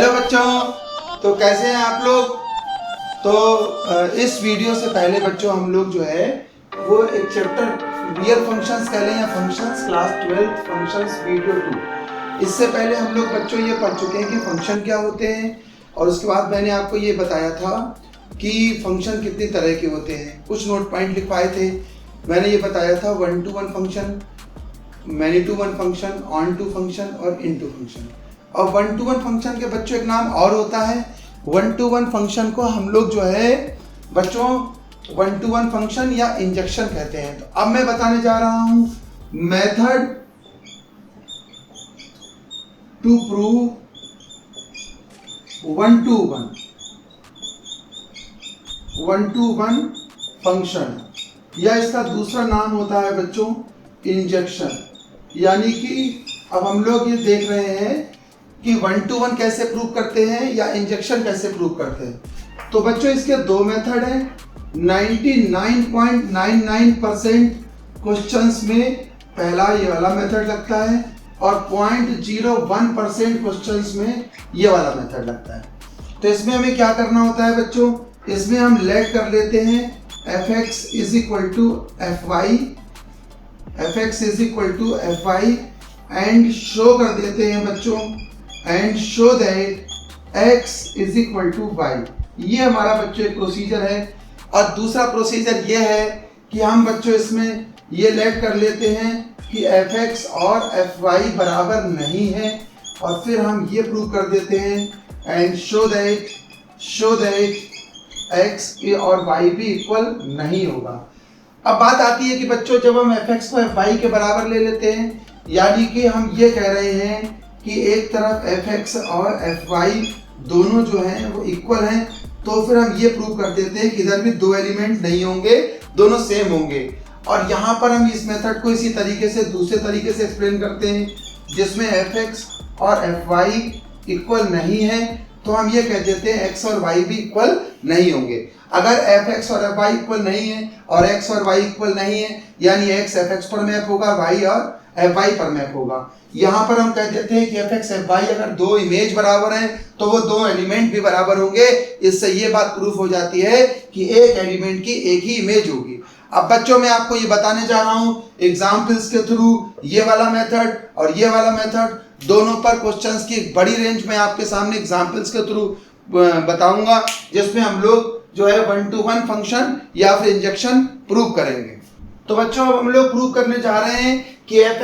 Hello बच्चों, तो कैसे हैं आप लोग। तो इस वीडियो से पहले बच्चों हम लोग जो है वो एक चैप्टर रियल फंक्शंस कह लें या फंक्शंस क्लास 12 फंक्शंस वीडियो 2, इससे पहले हम लोग बच्चों ये पढ़ चुके हैं कि फंक्शन क्या होते हैं। और उसके बाद मैंने आपको ये बताया था कि फंक्शन कितनी तरह के होते हैं। कुछ नोट पॉइंट लिखवाए थे। मैंने ये बताया था 1-to-1 function, many-to-one function, on-to function और इन-टू फंक्शन। और 1-to-1 फंक्शन के बच्चों एक नाम और होता है। 1-to-1 फंक्शन को हम लोग जो है बच्चों 1-to-1 फंक्शन या इंजेक्शन कहते हैं। तो अब मैं बताने जा रहा हूं method to prove 1-to-1 function, या इसका दूसरा नाम होता है बच्चों इंजेक्शन। यानी कि अब हम लोग ये देख रहे हैं कि 1-to-1 कैसे प्रूव करते हैं या इंजेक्शन कैसे प्रूव करते हैं। तो बच्चों इसके दो मेथड हैं। 99.99% क्वेश्चंस में पहला ये वाला मेथड लगता है और 0.01% क्वेश्चंस में ये वाला मेथड लगता है। तो इसमें हमें क्या करना होता है बच्चों, इसमें हम लेट कर लेते हैं fx is equal to fy and show कर देते हैं बच्चों and show that x is equal to y। ये हमारा बच्चों एक प्रोसीजर है। और दूसरा प्रोसीजर ये है कि हम बच्चों इसमें ये लेट कर लेते हैं कि fx और fy बराबर नहीं है और फिर हम ये प्रूव कर देते हैं एंड शो दैट x और y भी इक्वल नहीं होगा। अब बात आती है कि बच्चों जब हम fx को fy के बराबर ले लेते हैं, यानी कि हम ये कह रहे हैं कि एक तरफ fx और fy दोनों जो हैं वो इक्वल हैं, तो फिर हम ये प्रूव कर देते हैं कि इधर भी दो एलिमेंट नहीं होंगे, दोनों सेम होंगे। और यहाँ पर हम इस मेथड को इसी तरीके से दूसरे तरीके से एक्सप्लेन करते हैं, जिसमें fx और fy इक्वल नहीं है तो हम ये कह देते हैं x और y भी इक्वल नहीं होंगे। अगर fx और fy इक्वल नहीं है और x और y इक्वल नहीं है, यानी x fx पर मैप होगा, y और fy पर मैप होगा। यहाँ पर हम कह देते हैं कि fx fy अगर दो इमेज बराबर हैं तो वो दो एलिमेंट भी बराबर होंगे। इससे ये बात प्रूफ हो जाती है कि एक एलिमेंट की एक ही इमेज होगी। अब बच्चों मैं आपको ये बताने जा रहा हूँ एग्जाम्पल्स के थ्रू, ये वाला मेथड और ये वाला मेथड दोनों पर क्वेश्चंस की एक बड़ी रेंज में आपके सामने एग्जाम्पल्स के थ्रू बताऊंगा, जिसमें हम लोग जो है 1-to-1 फंक्शन या फिर इंजेक्शन प्रूव करेंगे। तो बच्चों अब हम लोग प्रूव करने जा रहे हैं कि f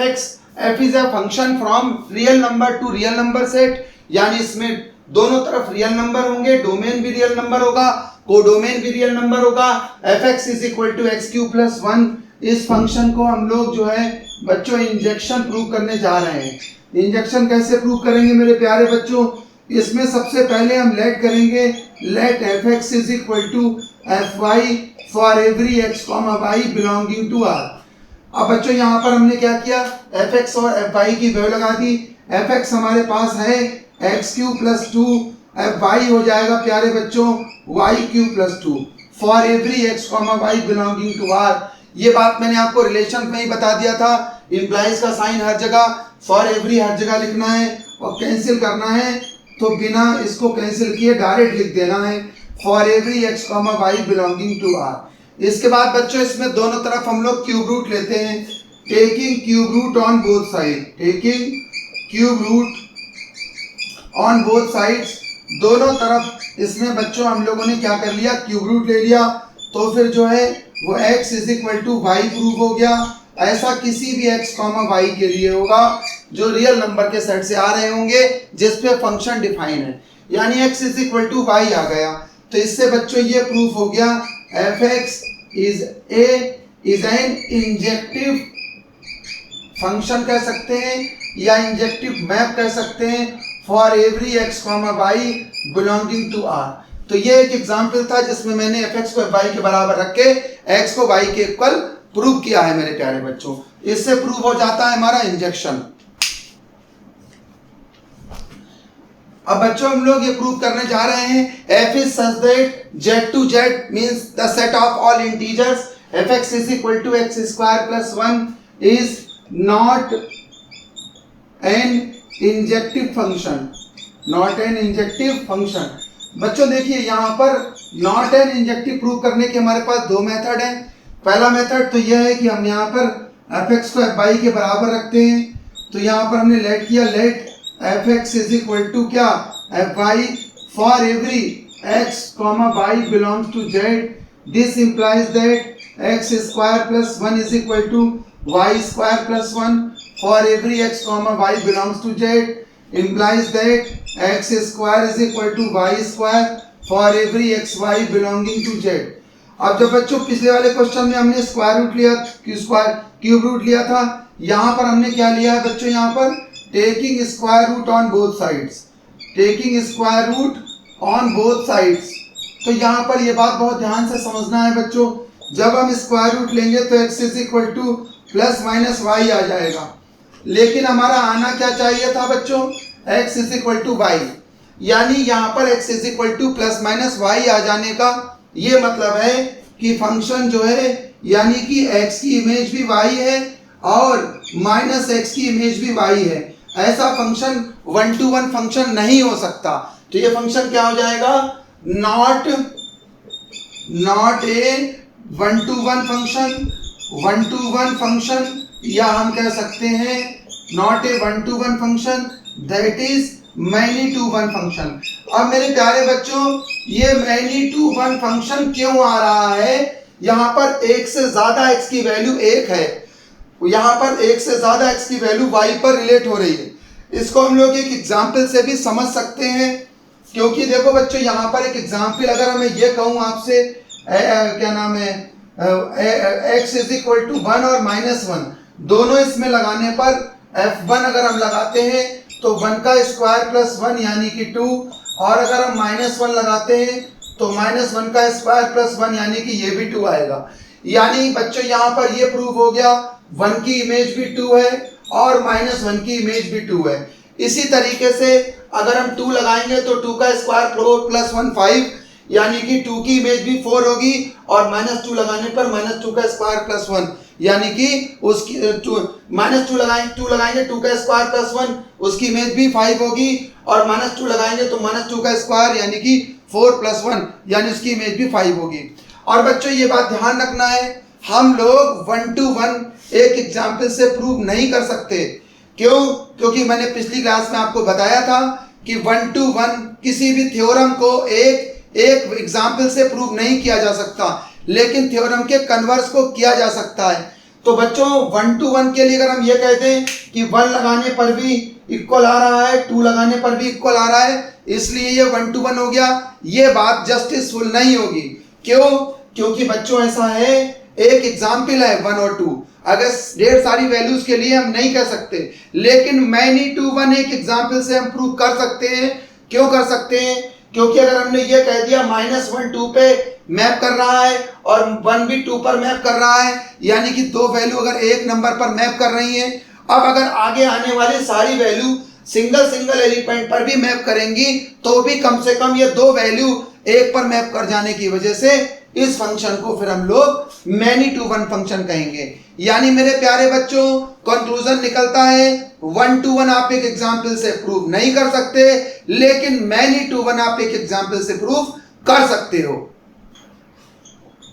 is a function from real number to real number set, यानी इसमें दोनों तरफ रियल नंबर होंगे, डोमेन भी रियल नंबर होगा, कोडोमेन भी रियल नंबर होगा। fx is equal to x3+1, इस फंक्शन को हम लोग जो है बच्चों इंजेक्शन प्रूव करने जा रहे हैं। इंजेक्शन कैसे प्रूव करेंगे मेरे प्यारे बच्चों, इसमें सबसे पहले हम लेट करेंगे let fx is equal to fy for every x, y belonging to r। अब बच्चों यहाँ पर हमने क्या किया, fx और fy की वैल्यू लगा दी। fx हमारे पास है x3+2, fy हो जाएगा प्यारे बच्चों y3+2 for every x, y belonging to r। ये बात मैंने आपको रिलेशन में ही बता दिया था। इम्प्लाइज का साइन हर जगह, फॉर एवरी हर जगह लिखना है और कैंसिल करना है तो बिना इसको कैंसिल किए डायरेक्ट लिख देना है for every x, y belonging to r। इसके बाद बच्चों इसमें दोनों तरफ हम लोग क्यूब रूट लेते हैं, taking cube root on both side, taking cube root on both sides, दोनों तरफ इसमें बच्चों हम लोगों ने क्या कर लिया, क्यूब रूट ले लिया। तो फिर जो है वो x is equal to y prove हो गया। ऐसा किसी भी x, y के लिए होगा जो रियल नंबर के सेट से आ रहे होंगे जिसपे फंक्शन डिफाइन है, यानी x is equal to y आ गया। तो इससे बच्चों ये प्रूफ हो गया fx is an injective function कह सकते हैं या इंजेक्टिव मैप कह सकते हैं for every x, y belonging to r। तो ये एक एग्जाम्पल था जिसमें मैंने fx को y के बराबर रख के x को y के इक्वल प्रूव किया है मेरे प्यारे बच्चों। इससे प्रूव हो जाता है हमारा इंजेक्शन। अब बच्चों हम लोग ये प्रूव करने जा रहे हैं f is such that z to z means the set of all integers fx is equal to x² + 1 is not an injective function. Not an injective function. बच्चों देखिए यहाँ पर नॉट एन इंजेक्टिव प्रूव करने के हमारे पास दो method हैं। पहला मेथड तो यह है कि हम यहाँ पर एफ एक्स को एफ वाई के बराबर रखते हैं। तो यहाँ पर हमने लेट किया, let f x is equal to क्या, f y for every x comma y belongs to Z. This implies that x square plus one is equal to y square plus one for every x comma y belongs to Z. implies that x square is equal to y square for every xy belonging to z। अब जब बच्चों पिछले वाले question में हमने square root लिया, cube root लिया था, यहाँ पर हमने क्या लिया है बच्चों, यहाँ पर taking square root on both sides, taking square root on both sides. तो यहाँ पर ये बात बहुत ध्यान से समझना है बच्चों, जब हम स्क्वायर रूट लेंगे तो x is equal to plus minus y आ जाएगा, लेकिन हमारा आना क्या चाहिए था बच्चों, x is equal to y. यानी यहाँ पर x is equal to plus minus y आ जाने का ये मतलब है कि फंक्शन जो है यानी कि x की इमेज भी y है और माइनस x की इमेज भी y है। ऐसा function one to one function नहीं हो सकता। तो ये फंक्शन क्या हो जाएगा, not a one to one function, one to one function, या हम कह सकते हैं not a one to one function, that is many to one function. अब मेरे प्यारे बच्चों ये मैनी टू वन फंक्शन क्यों आ रहा है, यहाँ पर एक से ज्यादा x की वैल्यू एक है, यहाँ पर एक से ज्यादा x की वैल्यू y पर रिलेट हो रही है। इसको हम लोग एक एग्जाम्पल से भी समझ सकते हैं, क्योंकि देखो बच्चों यहाँ पर एक एग्जाम्पल अगर मैं ये कहूँ आपसे क्या नाम है, x is equal to one और माइनस वन, दोनों इसमें लगाने पर f1 अगर हम लगाते हैं तो 1 का स्क्वायर प्लस 1 यानी कि 2, और अगर हम माइनस 1 लगाते हैं तो माइनस 1 का स्क्वायर प्लस 1 यानी कि ये भी 2 आएगा। यानी बच्चों यहाँ पर ये प्रूव हो गया 1 की इमेज भी 2 है और माइनस 1 की इमेज भी 2 है। इसी तरीके से अगर हम 2 लगाएंगे तो 2 का स्क्वायर प्लस 1 5 यानी कि 2 की इमेज भी 4 होगी, और माइनस 2 लगाने पर माइनस 2 का स्क्वायर प्लस 1 यानी कि उसकी माइनस 2 लगाएंगे 2 का स्क्वायर प्लस 1 उसकी इमेज भी 5 होगी, और माइनस 2 लगाएंगे तो माइनस 2 का स्क्वायर यानी कि 4 प्लस 1 यानी उसकी इमेज भी 5 होगी। और बच्चों ये बात ध्यान रखना है, हम लोग वन टू वन एक एग्जाम्पल से प्रूव नहीं कर सकते। क्यों? क्योंकि मैंने पिछली क्लास में आपको बताया था कि वन टू वन किसी भी थ्योरम को एक एग्जाम्पल से प्रूव नहीं किया जा सकता, लेकिन थ्योरम के कन्वर्स को किया जा सकता है। तो बच्चों वन टू वन के लिए अगर हम ये कहते हैं कि 1 लगाने पर भी इक्वल आ रहा है, 2 लगाने पर भी इक्वल आ रहा है, इसलिए ये वन टू वन हो गया, ये बात जस्टिसफुल नहीं होगी। क्यों? क्योंकि बच्चों ऐसा है, एक एग्जाम्पल है 1 और 2, अगर ढेर सारी वैल्यूज के लिए हम नहीं कर सकते, लेकिन मैनी टू वन एक एग्जाम्पल से हम प्रूव कर सकते हैं। क्यों कर सकते हैं? क्योंकि अगर हमने ये कह दिया -1 2 पे मैप कर रहा है और 1 भी 2 पर मैप कर रहा है, यानी कि दो वैल्यू अगर एक नंबर पर मैप कर रही है, अब अगर आगे आने वाली सारी वैल्यू सिंगल एलिमेंट पर भी मैप करेंगी तो भी कम से कम ये दो वैल्यू एक पर मैप कर जाने की वजह से इस फंक्शन को फिर हम लोग मैनी टू वन फंक्शन कहेंगे। यानी मेरे प्यारे बच्चों कंक्लूजन निकलता है, वन टू वन आप एक एग्जाम्पल से प्रूव नहीं कर सकते, लेकिन मैनी टू वन आप एक एग्जाम्पल से प्रूव कर सकते हो।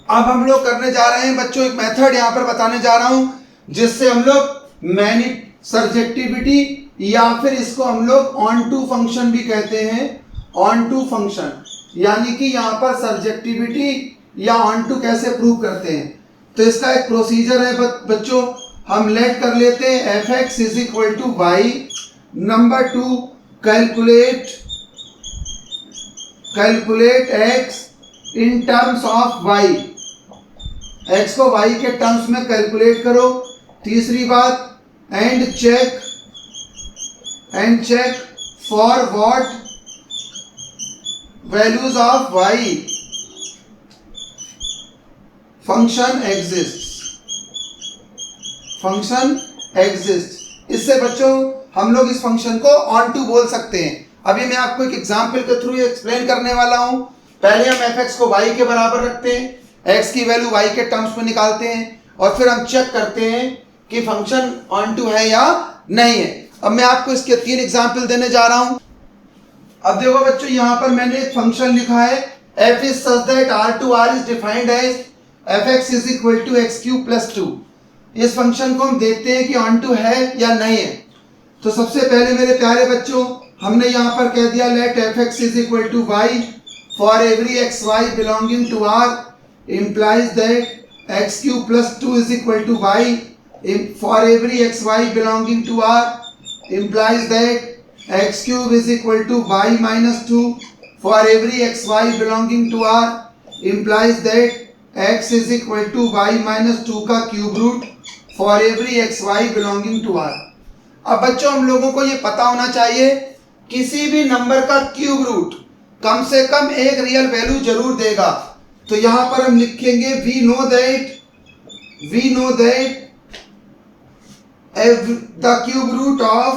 अब हम लोग करने जा रहे हैं बच्चों एक मेथड यहां पर बताने जा रहा हूं, जिससे हम लोग मैनी सर्जेक्टिविटी या फिर इसको हम लोग ऑन टू फंक्शन भी कहते हैं, ऑन टू फंक्शन, यानी कि यहां पर सर्जेक्टिविटी या ऑन टू कैसे प्रूव करते हैं। तो इसका एक प्रोसीजर है बच्चों, हम लेट कर लेते हैं f x is equal to y. Number 2 calculate x in terms of y, x को वाई के टर्म्स में कैलकुलेट करो। तीसरी बात and check for what values of y function exist. इससे बच्चों हम लोग इस फंक्शन को ऑन टू बोल सकते हैं। अभी मैं आपको एक एग्जाम्पल के थ्रू एक्सप्लेन करने वाला हूं। पहले हम एफ एक्स को वाई के बराबर रखते हैं, एक्स की वैल्यू वाई के टर्म्स में निकालते हैं, और फिर हम चेक करते हैं कि फंक्शन ऑन टू है या नहीं है। अब मैं आपको इसके 3 एग्जाम्पल देने जा रहा हूं। अब देखो बच्चों, यहाँ पर मैंने एक फंक्शन लिखा है f is such that R2R is defined as fx is equal to x cube plus 2। इस फंक्शन को हम देखते हैं कि ऑन टू है या नहीं है। तो सबसे पहले मेरे प्यारे बच्चों, हमने यहाँ पर कह दिया late fx is equal to y for every xy belonging to R implies that x cube plus 2 is equal to y for every xy belonging to R implies that x cube is equal to y minus 2 for every xy belonging to R implies that x is equal to y minus 2 का cube root for every xy belonging to R। अब बच्चों हम लोगों को ये पता होना चाहिए किसी भी नंबर का क्यूब रूट कम से कम एक रियल वैल्यू जरूर देगा। तो यहां पर हम लिखेंगे we know that the cube root of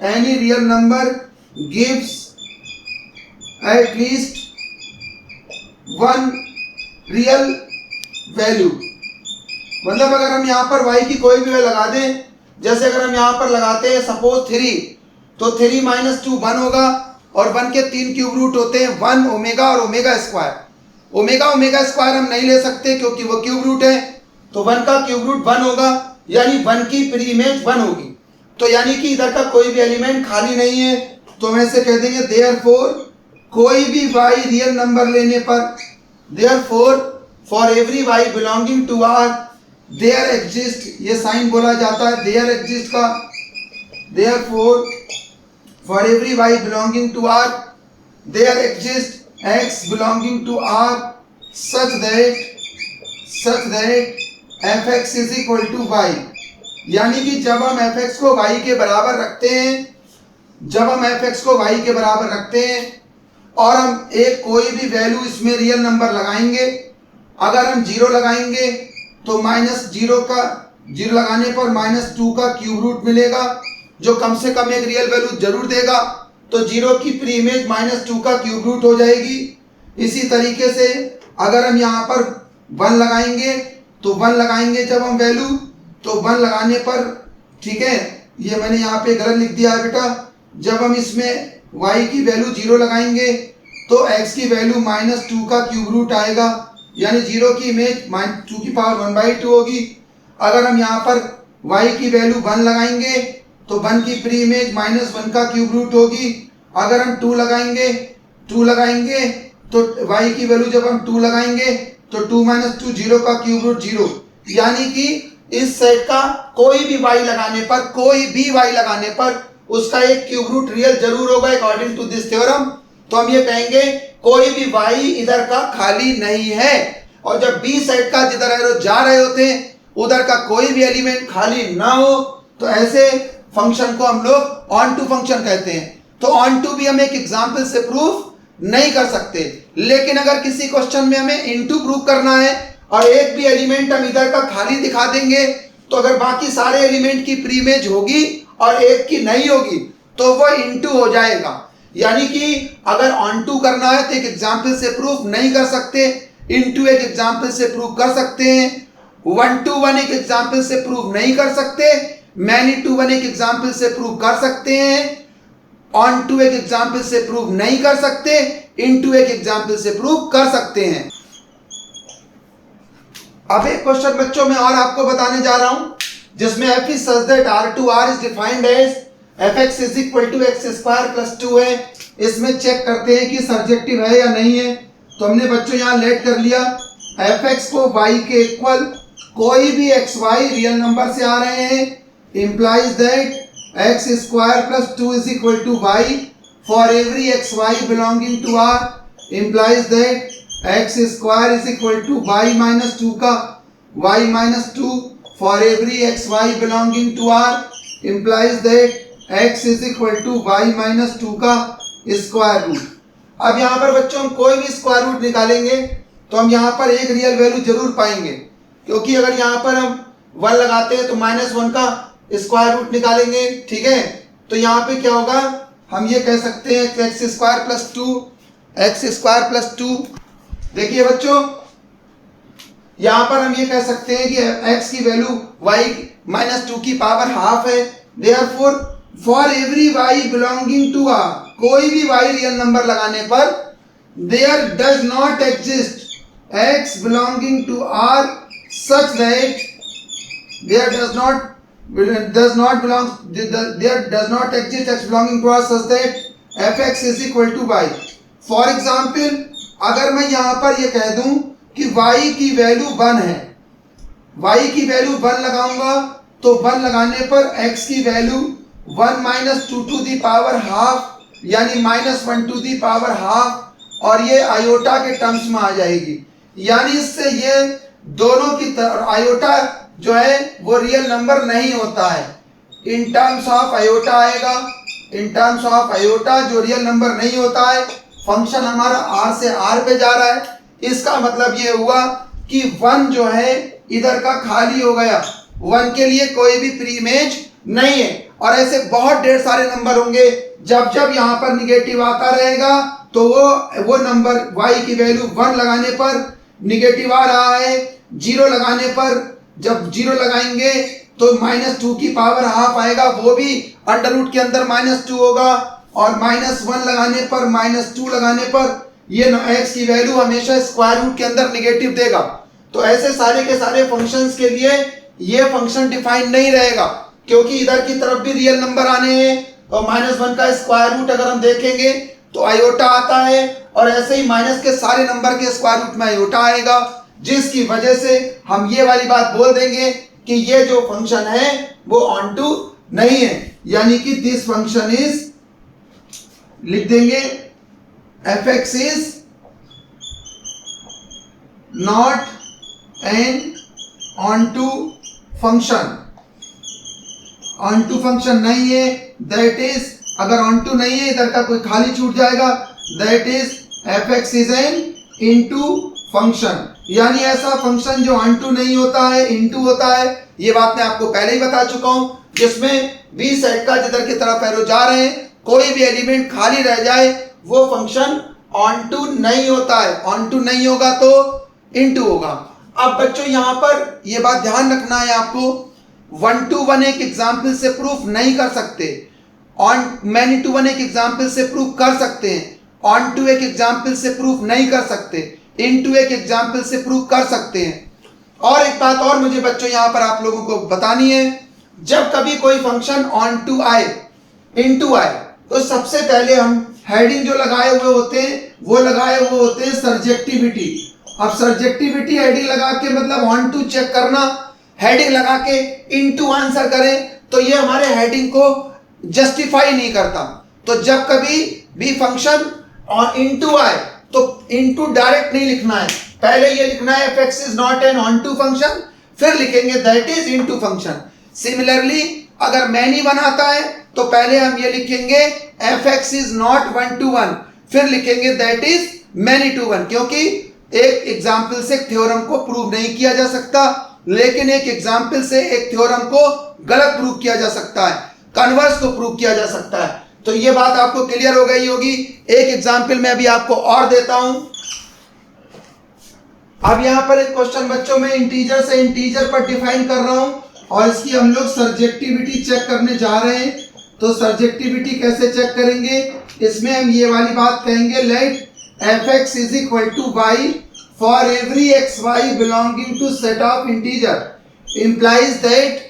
any real number gives at least one real value। मतलब अगर हम यहाँ पर y की कोई भी वैल्यू लगा दें, जैसे अगर हम यहाँ पर लगाते हैं सपोज 3, तो 3 माइनस 2 1 होगा और 1 के 3 क्यूब रूट होते हैं 1 ओमेगा और ओमेगा स्क्वायर। ओमेगा स्क्वायर हम नहीं ले सकते क्योंकि वो क्यूब रूट है, तो 1 का क्यूब रूट 1 होगा, यानी 1 की प्री इमेज 1 होगी। तो यानी कि इधर का कोई भी एलिमेंट खाली नहीं है, तो हम ऐसे कह देंगे देयरफॉर कोई भी y रियल नंबर लेने पर, therefore for every y belonging to R there exist, ये साइन बोला जाता है देयर एग्जिस्ट का, therefore for every y belonging to R there exist x belonging to R such that fx is equal to y। यानी कि जब हम fx को y के बराबर रखते हैं, और हम एक कोई भी वैल्यू इसमें रियल नंबर लगाएंगे, अगर हम 0 लगाएंगे तो जीरो लगाने पर -2 का क्यूब रूट मिलेगा जो कम से कम एक रियल वैल्यू जरूर देगा। तो 0 की प्री इमेज -2 का क्यूब रूट हो जाएगी। इसी तरीके से अगर हम यहाँ पर 1 लगाएंगे, तो 1 लगाएंगे जब हम वैल्यू, तो 1 लगाने पर, ठीक है, ये मैंने यहाँ पे गलत लिख दिया है बेटा, जब हम इसमें y की वैल्यू 0 लगाएंगे तो x की वैल्यू -2 का क्यूब रूट आएगा, यानी 0 की इमेज 2 की पावर 1/2 होगी। अगर हम यहाँ पर y की वैल्यू 1 लगाएंगे तो 1 की प्री इमेज -1 का क्यूब रूट होगी। अगर हम 2 लगाएंगे तो y की वैल्यू जब हम 2 लगाएंगे तो 2 - 2 0 का क्यूब रूट 0, यानी कि इस सेट का कोई भी y लगाने पर उसका एक क्यूब रूट रियल जरूर होगा अकॉर्डिंग टू दिस थ्योरम। तो हम ये कहेंगे कोई भी y इधर का खाली नहीं है, और जब b सेट का जिधर एरो जा रहे होते हैं उधर का कोई भी एलिमेंट खाली ना हो, तो ऐसे फंक्शन को हम लोग ऑन टू फंक्शन कहते हैं। तो ऑन टू भी हम एक एग्जाम्पल से प्रूफ नहीं कर सकते, लेकिन अगर किसी क्वेश्चन में हमें इनटू प्रूफ करना है और एक भी एलिमेंट हम इधर का खाली दिखा देंगे, तो अगर बाकी सारे एलिमेंट की प्री इमेज होगी और एक की नहीं होगी तो वो इनटू हो जाएगा। यानी कि अगर ऑन टू करना है तो एक एग्जाम्पल से प्रूफ नहीं कर सकते, इनटू एक एग्जाम्पल से प्रूफ कर सकते हैं, 1 to 1 एक एग्जाम्पल से प्रूफ नहीं कर सकते, मैनी टू 1 एक एग्जाम्पल से प्रूफ कर सकते हैं, ऑन टू एक एग्जाम्पल से प्रूफ नहीं कर सकते, इनटू एक एग्जाम्पल से प्रूफ कर सकते हैं। अब एक क्वेश्चन बच्चों में और आपको बताने जा रहा हूं जिसमें f is such that R2R is defined as fx is equal to x square plus 2 है। इसमें चेक करते हैं कि सर्जेक्टिव है या नहीं है। तो हमने बच्चों यहाँ लेट कर लिया fx को y के इक्वल कोई भी xy रियल नंबर से आ रहे हैं, implies that x square plus 2 is equal to y for every xy belonging to R, implies that x square is equal to y minus 2 का y minus 2 for every xy belonging to R, implies that x is equal to y minus 2 का square root. अब यहाँ पर बच्चों हम कोई भी square root निकालेंगे तो हम यहाँ पर एक रियल वैल्यू जरूर पाएंगे, क्योंकि अगर यहाँ पर हम 1 लगाते हैं तो -1 का स्क्वायर रूट निकालेंगे, ठीक है। तो यहाँ पे क्या होगा, हम ये कह सकते हैं एक्स स्क्वायर प्लस 2। देखिए बच्चों यहाँ पर हम ये कह सकते हैं कि x की वैल्यू y माइनस 2 की पावर हाफ है। Therefore for every y belonging to r, कोई भी y रियल नंबर लगाने पर there does not exist x belonging to r such that there does not exist x belonging to r such that fx is equal to y। For example अगर मैं यहाँ पर ये कह दूं कि y की वैल्यू 1 है, y की वैल्यू 1 लगाऊंगा तो 1 लगाने पर x की value 1 minus 2 to the power half यानी minus 1 to the power half और ये आयोटा के टर्म्स में आ जाएगी। यानी इससे ये दोनों की आयोटा जो है वो रियल नंबर नहीं होता है, इन टर्म्स ऑफ आयोटा आएगा। इन टर्म्स ऑफ आयोटा जो रियल नंबर नहीं होता है, फंक्शन हमारा r से r पे जा रहा है, इसका मतलब ये हुआ कि 1 जो है इधर का खाली हो गया, 1 के लिए कोई भी प्री इमेज नहीं है। और ऐसे बहुत ढेर सारे नंबर होंगे, जब जब यहाँ पर निगेटिव आता रहेगा तो वो नंबर y की वैल्यू 1 लगाने पर निगेटिव आ रहा है, 0 लगाने पर जब 0 लगाएंगे तो माइनस 2 की पावर हाफ आएगा, वो भी अंडर रूट के अंदर माइनस 2 होगा, और माइनस 1 लगाने पर माइनस 2 लगाने पर ये x की वैल्यू हमेशा स्क्वायर रूट के अंदर निगेटिव देगा। तो ऐसे सारे के सारे फंक्शंस के लिए ये फंक्शन डिफाइन नहीं रहेगा, क्योंकि इधर की तरफ भी रियल नंबर आने हैं और माइनस 1 का स्क्वायर रूट अगर हम देखेंगे तो आयोटा आता है, और ऐसे ही माइनस के सारे नंबर के स्क्वायर रूट में आयोटा आएगा, जिसकी वजह से हम ये वाली बात बोल देंगे कि ये जो फंक्शन है वो ऑन टू नहीं है, यानी कि दिस फंक्शन इज, लिख देंगे fx is not an onto function. Onto function नहीं है, दैट इज, अगर ऑन टू नहीं है इधर का कोई खाली छूट जाएगा, that is fx is an into function. यानी ऐसा फंक्शन जो ऑन टू नहीं होता है, इनटू होता है। ये बात मैं आपको पहले ही बता चुका हूं, जिसमें बी सेट का जिधर की तरफ एरो जा रहे हैं कोई भी एलिमेंट खाली रह जाए वो फंक्शन ऑन टू नहीं होता है, ऑन टू नहीं होगा तो इनटू होगा। अब बच्चों यहाँ पर ये बात ध्यान रखना है आपको, 1 to 1 एक एग्जाम्पल से प्रूफ नहीं कर सकते, ऑन मैनी टू 1 एक एग्जाम्पल से प्रूफ कर सकते हैं, ऑन टू एक एग्जाम्पल से प्रूफ नहीं कर सकते, इन टू एक एग्जाम्पल से प्रूफ कर सकते हैं। और एक बात और मुझे बच्चों यहाँ पर आप लोगों को बतानी है, जब कभी कोई फंक्शन ऑन टू आए, इन टू आए, तो सबसे पहले हम हेडिंग जो लगाए हुए होते हैं वो लगाए हुए होते हैं सर्जेक्टिविटी। अब सर्जेक्टिविटी हेडिंग लगा के मतलब ऑन टू चेक करना, हेडिंग लगा के इनटू आंसर करें तो ये हमारे हेडिंग को जस्टिफाई नहीं करता। तो जब कभी भी फंक्शन और इनटू आए तो इनटू डायरेक्ट नहीं लिखना है, पहले ये लिखना है fx is not an onto function, फिर लिखेंगे that is into function. Similarly अगर मैनी 1 आता है तो पहले हम ये लिखेंगे fx इज नॉट 1 to 1, फिर लिखेंगे दैट इज मैनी टू 1, क्योंकि एक एग्जाम्पल से थ्योरम को प्रूव नहीं किया जा सकता, लेकिन एक एग्जाम्पल से एक थ्योरम को गलत प्रूव किया जा सकता है, कन्वर्स को प्रूव किया जा सकता है। तो ये बात आपको क्लियर हो गई होगी। एक एग्जाम्पल मैं अभी आपको और देता हूं। अब यहां पर एक क्वेश्चन बच्चों में इंटीजर से इंटीजर पर डिफाइन कर रहा हूं और इसकी हम लोग सर्जेक्टिविटी चेक करने जा रहे हैं। तो सर्जेक्टिविटी कैसे चेक करेंगे, इसमें हम ये वाली बात कहेंगे, late fx is equal to y for every xy belonging to set of integer implies that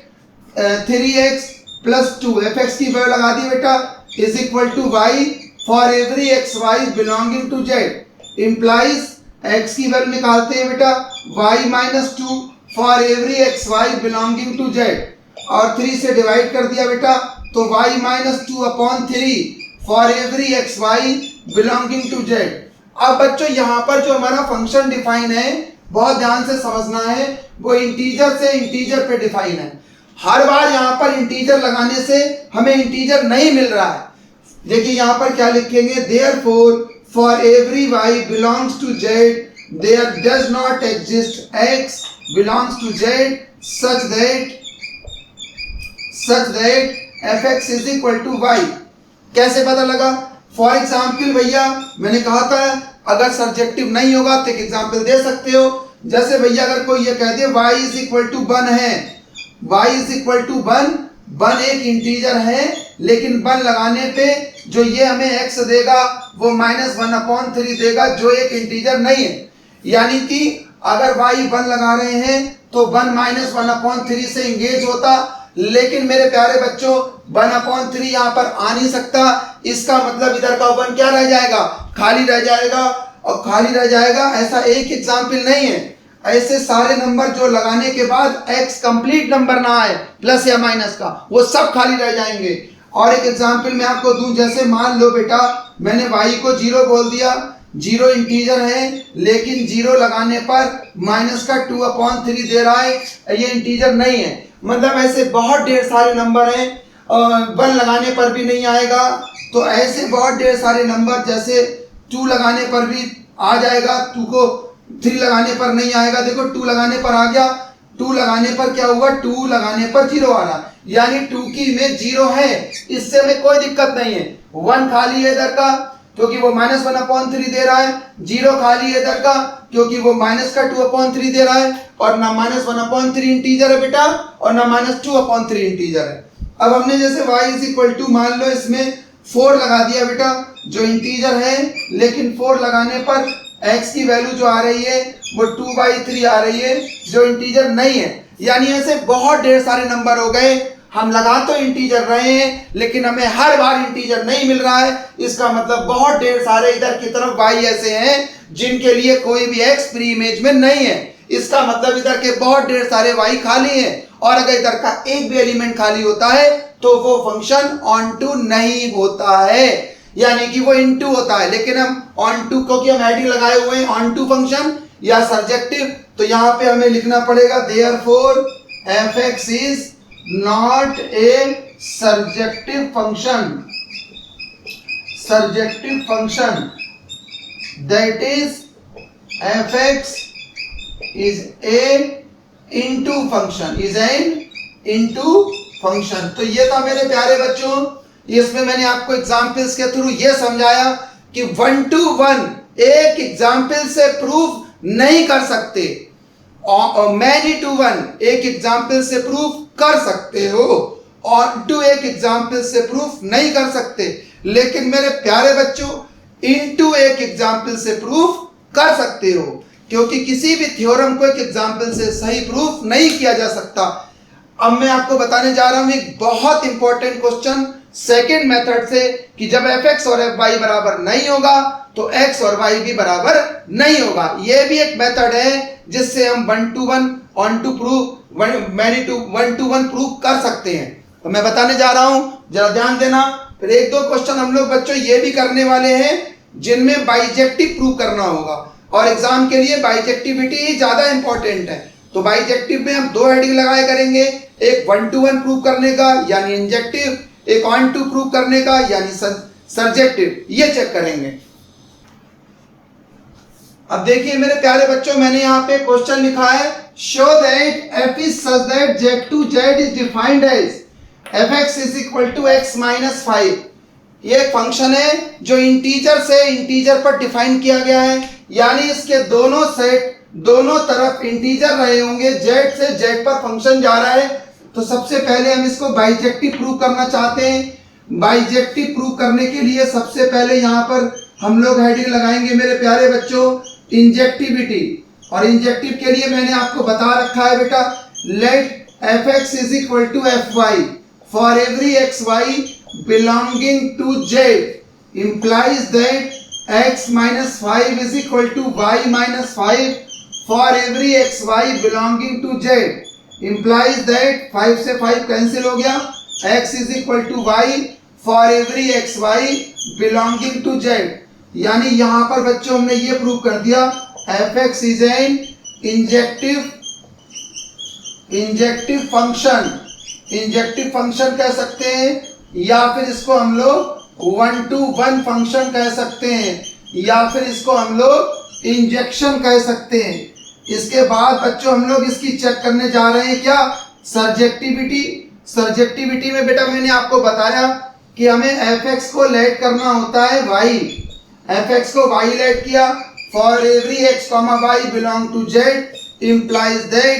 3x plus 2 fx की वैल्यू लगा दी बेटा is equal to y for every xy belonging to z implies x की value निकालते हैं बेटा y minus 2 for every xy belonging to z, और 3 से divide कर दिया बेटा तो y minus 2 upon 3 for every xy belonging to z। अब बच्चों यहाँ पर जो हमारा फंक्शन डिफाइन है बहुत ध्यान से समझना है, वो इंटीजर से इंटीजर पे डिफाइन है। हर बार यहाँ पर इंटीजर लगाने से हमें इंटीजर नहीं मिल रहा है। देखिए यहाँ पर क्या लिखेंगे, therefore for every y belongs to z there does not exist x belongs to z such that fx is equal to y। कैसे पता लगा? फॉर एग्जाम्पल भैया मैंने कहा था अगर सब्जेक्टिव नहीं होगा तो एक एग्जाम्पल दे सकते हो, जैसे भैया अगर कोई ये कह दे y इज इक्वल टू 1 है, y इज इक्वल टू 1 एक इंटीजर है, लेकिन 1 लगाने पे जो ये हमें x देगा वो -1/3 देगा, जो एक इंटीजर नहीं है। यानी कि अगर y 1 लगा रहे हैं तो 1 -1/3 से इंगेज होता, लेकिन मेरे प्यारे बच्चों 1/3 यहाँ पर आ नहीं सकता। इसका मतलब इधर का 1 क्या रह जाएगा, खाली रह जाएगा, और खाली रह जाएगा। ऐसा एक एग्जाम्पल नहीं है, ऐसे सारे नंबर जो लगाने के बाद x कंप्लीट नंबर ना आए प्लस या माइनस का, वो सब खाली रह जाएंगे। और एक एग्जाम्पल मैं आपको दूं, जैसे मान लो बेटा मैंने y को 0 बोल दिया, 0 इंटीजर है, लेकिन 0 लगाने पर माइनस का 2/3 दे रहा है, ये इंटीजर नहीं है। मतलब ऐसे बहुत ढेर सारे नंबर हैं, 1 लगाने पर भी नहीं आएगा। तो ऐसे बहुत ढेर सारे नंबर, जैसे 2 लगाने पर भी आ जाएगा, 2 को 3 लगाने पर नहीं आएगा। देखो 2 लगाने पर आ गया, 2 लगाने पर क्या हुआ, 2 लगाने पर 0 आ रहा, यानी 2 की इमेज 0 है, इससे हमें कोई दिक्कत नहीं है। 1 खाली है इधर का क्योंकि वो -1/3 दे रहा है, 0 खाली है इधर का क्योंकि वो माइनस का 2/3 दे रहा है, और ना -1/3 इंटीजर है बेटा, और ना -2/3 इंटीजर है। अब हमने जैसे y इज इक्वल टू, मान लो इसमें 4 लगा दिया बेटा, जो इंटीजर है, लेकिन 4 लगाने पर x की वैल्यू जो आ रही है वो 2/3 आ रही है, जो इंटीजर नहीं है। यानी ऐसे बहुत ढेर सारे नंबर हो गए, हम लगा तो इंटीजर रहे हैं लेकिन हमें हर बार इंटीजर नहीं मिल रहा है। इसका मतलब बहुत ढेर सारे इधर की तरफ y ऐसे हैं जिनके लिए कोई भी x प्री इमेज में नहीं है। इसका मतलब इधर के बहुत ढेर सारे y खाली हैं, और अगर इधर का एक भी एलिमेंट खाली होता है तो वो फंक्शन ऑन टू नहीं होता है, यानी कि वो इनटू होता है। लेकिन हम ऑन टू, क्योंकि हम हेडिंग लगाए हुए हैं ऑन टू फंक्शन या सर्जेक्टिव, तो यहाँ पे हमें लिखना पड़ेगा therefore fx is not a surjective function, surjective function, that is fx is a into function, is an into function. तो ये था मेरे प्यारे बच्चों, इसमें मैंने आपको एग्जाम्पल्स के थ्रू ये समझाया कि 1 to 1 एक एग्जाम्पल से प्रूफ नहीं कर सकते, और मैनी टू 1 एक एग्जाम्पल से प्रूफ कर सकते हो, और टू एक एग्जाम्पल से प्रूफ नहीं कर सकते। लेकिन मेरे प्यारे बच्चों इनटू एक एग्जाम्पल से प्रूफ कर सकते हो, क्योंकि किसी भी थ्योरम को एक एग्जाम्पल से सही प्रूफ नहीं किया जा सकता। अब मैं आपको बताने जा रहा हूं एक बहुत इंपॉर्टेंट क्वेश्चन सेकंड मेथड से, कि जब fx और fy बराबर नहीं होगा तो x और y भी बराबर नहीं होगा। यह भी एक मेथड है जिससे हम 1 to 1 onto proof, many to 1 to 1 proof कर सकते हैं। तो मैं बताने जा रहा हूं, जरा ध्यान देना। फिर एक दो क्वेश्चन हम लोग बच्चों ये भी करने वाले हैं जिनमें बाइजेक्टिव प्रूफ करना होगा, और एग्जाम के लिए बाइजेक्टिविटी ही ज्यादा इंपॉर्टेंट है। तो बाइजेक्टिव में हम 2 हेडिंग लगाए करेंगे, एक 1 to 1 प्रूफ करने का यानी इंजेक्टिव, एक ऑन टू प्रूफ करने का यानी सर्जेक्टिव, ये चेक करेंगे। अब देखिए मेरे प्यारे बच्चों, मैंने यहाँ पे क्वेश्चन लिखा है, show that f is such that z to z is defined as fx is equal to x minus 5। ये एक फंक्शन है जो इंटीजर से इंटीजर पर डिफाइन किया गया है, यानी इसके दोनों सेट, दोनों तरफ इंटीजर रहे होंगे, z से z पर फंक्शन जा रहा है। तो सबसे पहले हम इसको बाइजेक्टिव प्रूव करना चाहते हैं। बाइजेक्टिव प्रूव करने के लिए सबसे पहले यहाँ पर हम लोग हेडिंग लगाएंगे मेरे प्यारे बच्चों इंजेक्टिविटी, और इंजेक्टिव के लिए मैंने आपको बता रखा है बेटा, let fx is equal to fy for every xy belonging to z implies that x minus 5 is equal to y minus 5 for every xy belonging to z implies that 5 से 5 कैंसिल हो गया, x is equal to y for every xy belonging to z। यानी यहाँ पर बच्चों हमने ये prove कर दिया fx is an injective function, injective function कह सकते हैं, या फिर इसको हम लोग 1 to 1 फंक्शन कह सकते हैं, या फिर इसको हम लोग इंजेक्शन कह सकते हैं। इसके बाद बच्चों हम लोग इसकी चेक करने जा रहे हैं क्या, सर्जेक्टिविटी। सर्जेक्टिविटी में बेटा मैंने आपको बताया कि हमें fx को लेट करना होता है y, fx को y लेट किया, for every x, y belong to z implies that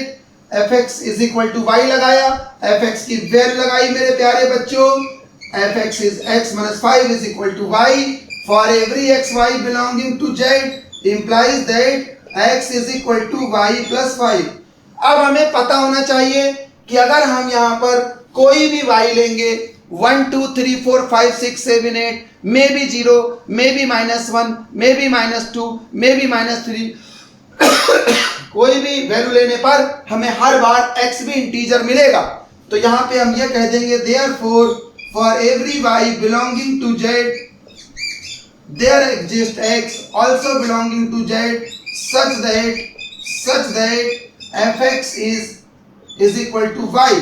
fx is equal to y लगाया, fx की वैल्यू लगाई मेरे प्यारे बच्चों, fx is x minus 5 is equal to y, for every x y belonging to z implies that x is equal to y plus 5। अब हमें पता होना चाहिए कि अगर हम यहाँ पर कोई भी y लेंगे 1 2 3 4 5 6 7 8 may be 0 may be -1 may be -2 may be -3 कोई भी वैल्यू लेने पर हमें हर बार x भी इंटीजर मिलेगा। तो यहाँ पे हम ये कह देंगे therefore for every y belonging to z there exists x also belonging to z such that fx is equal to y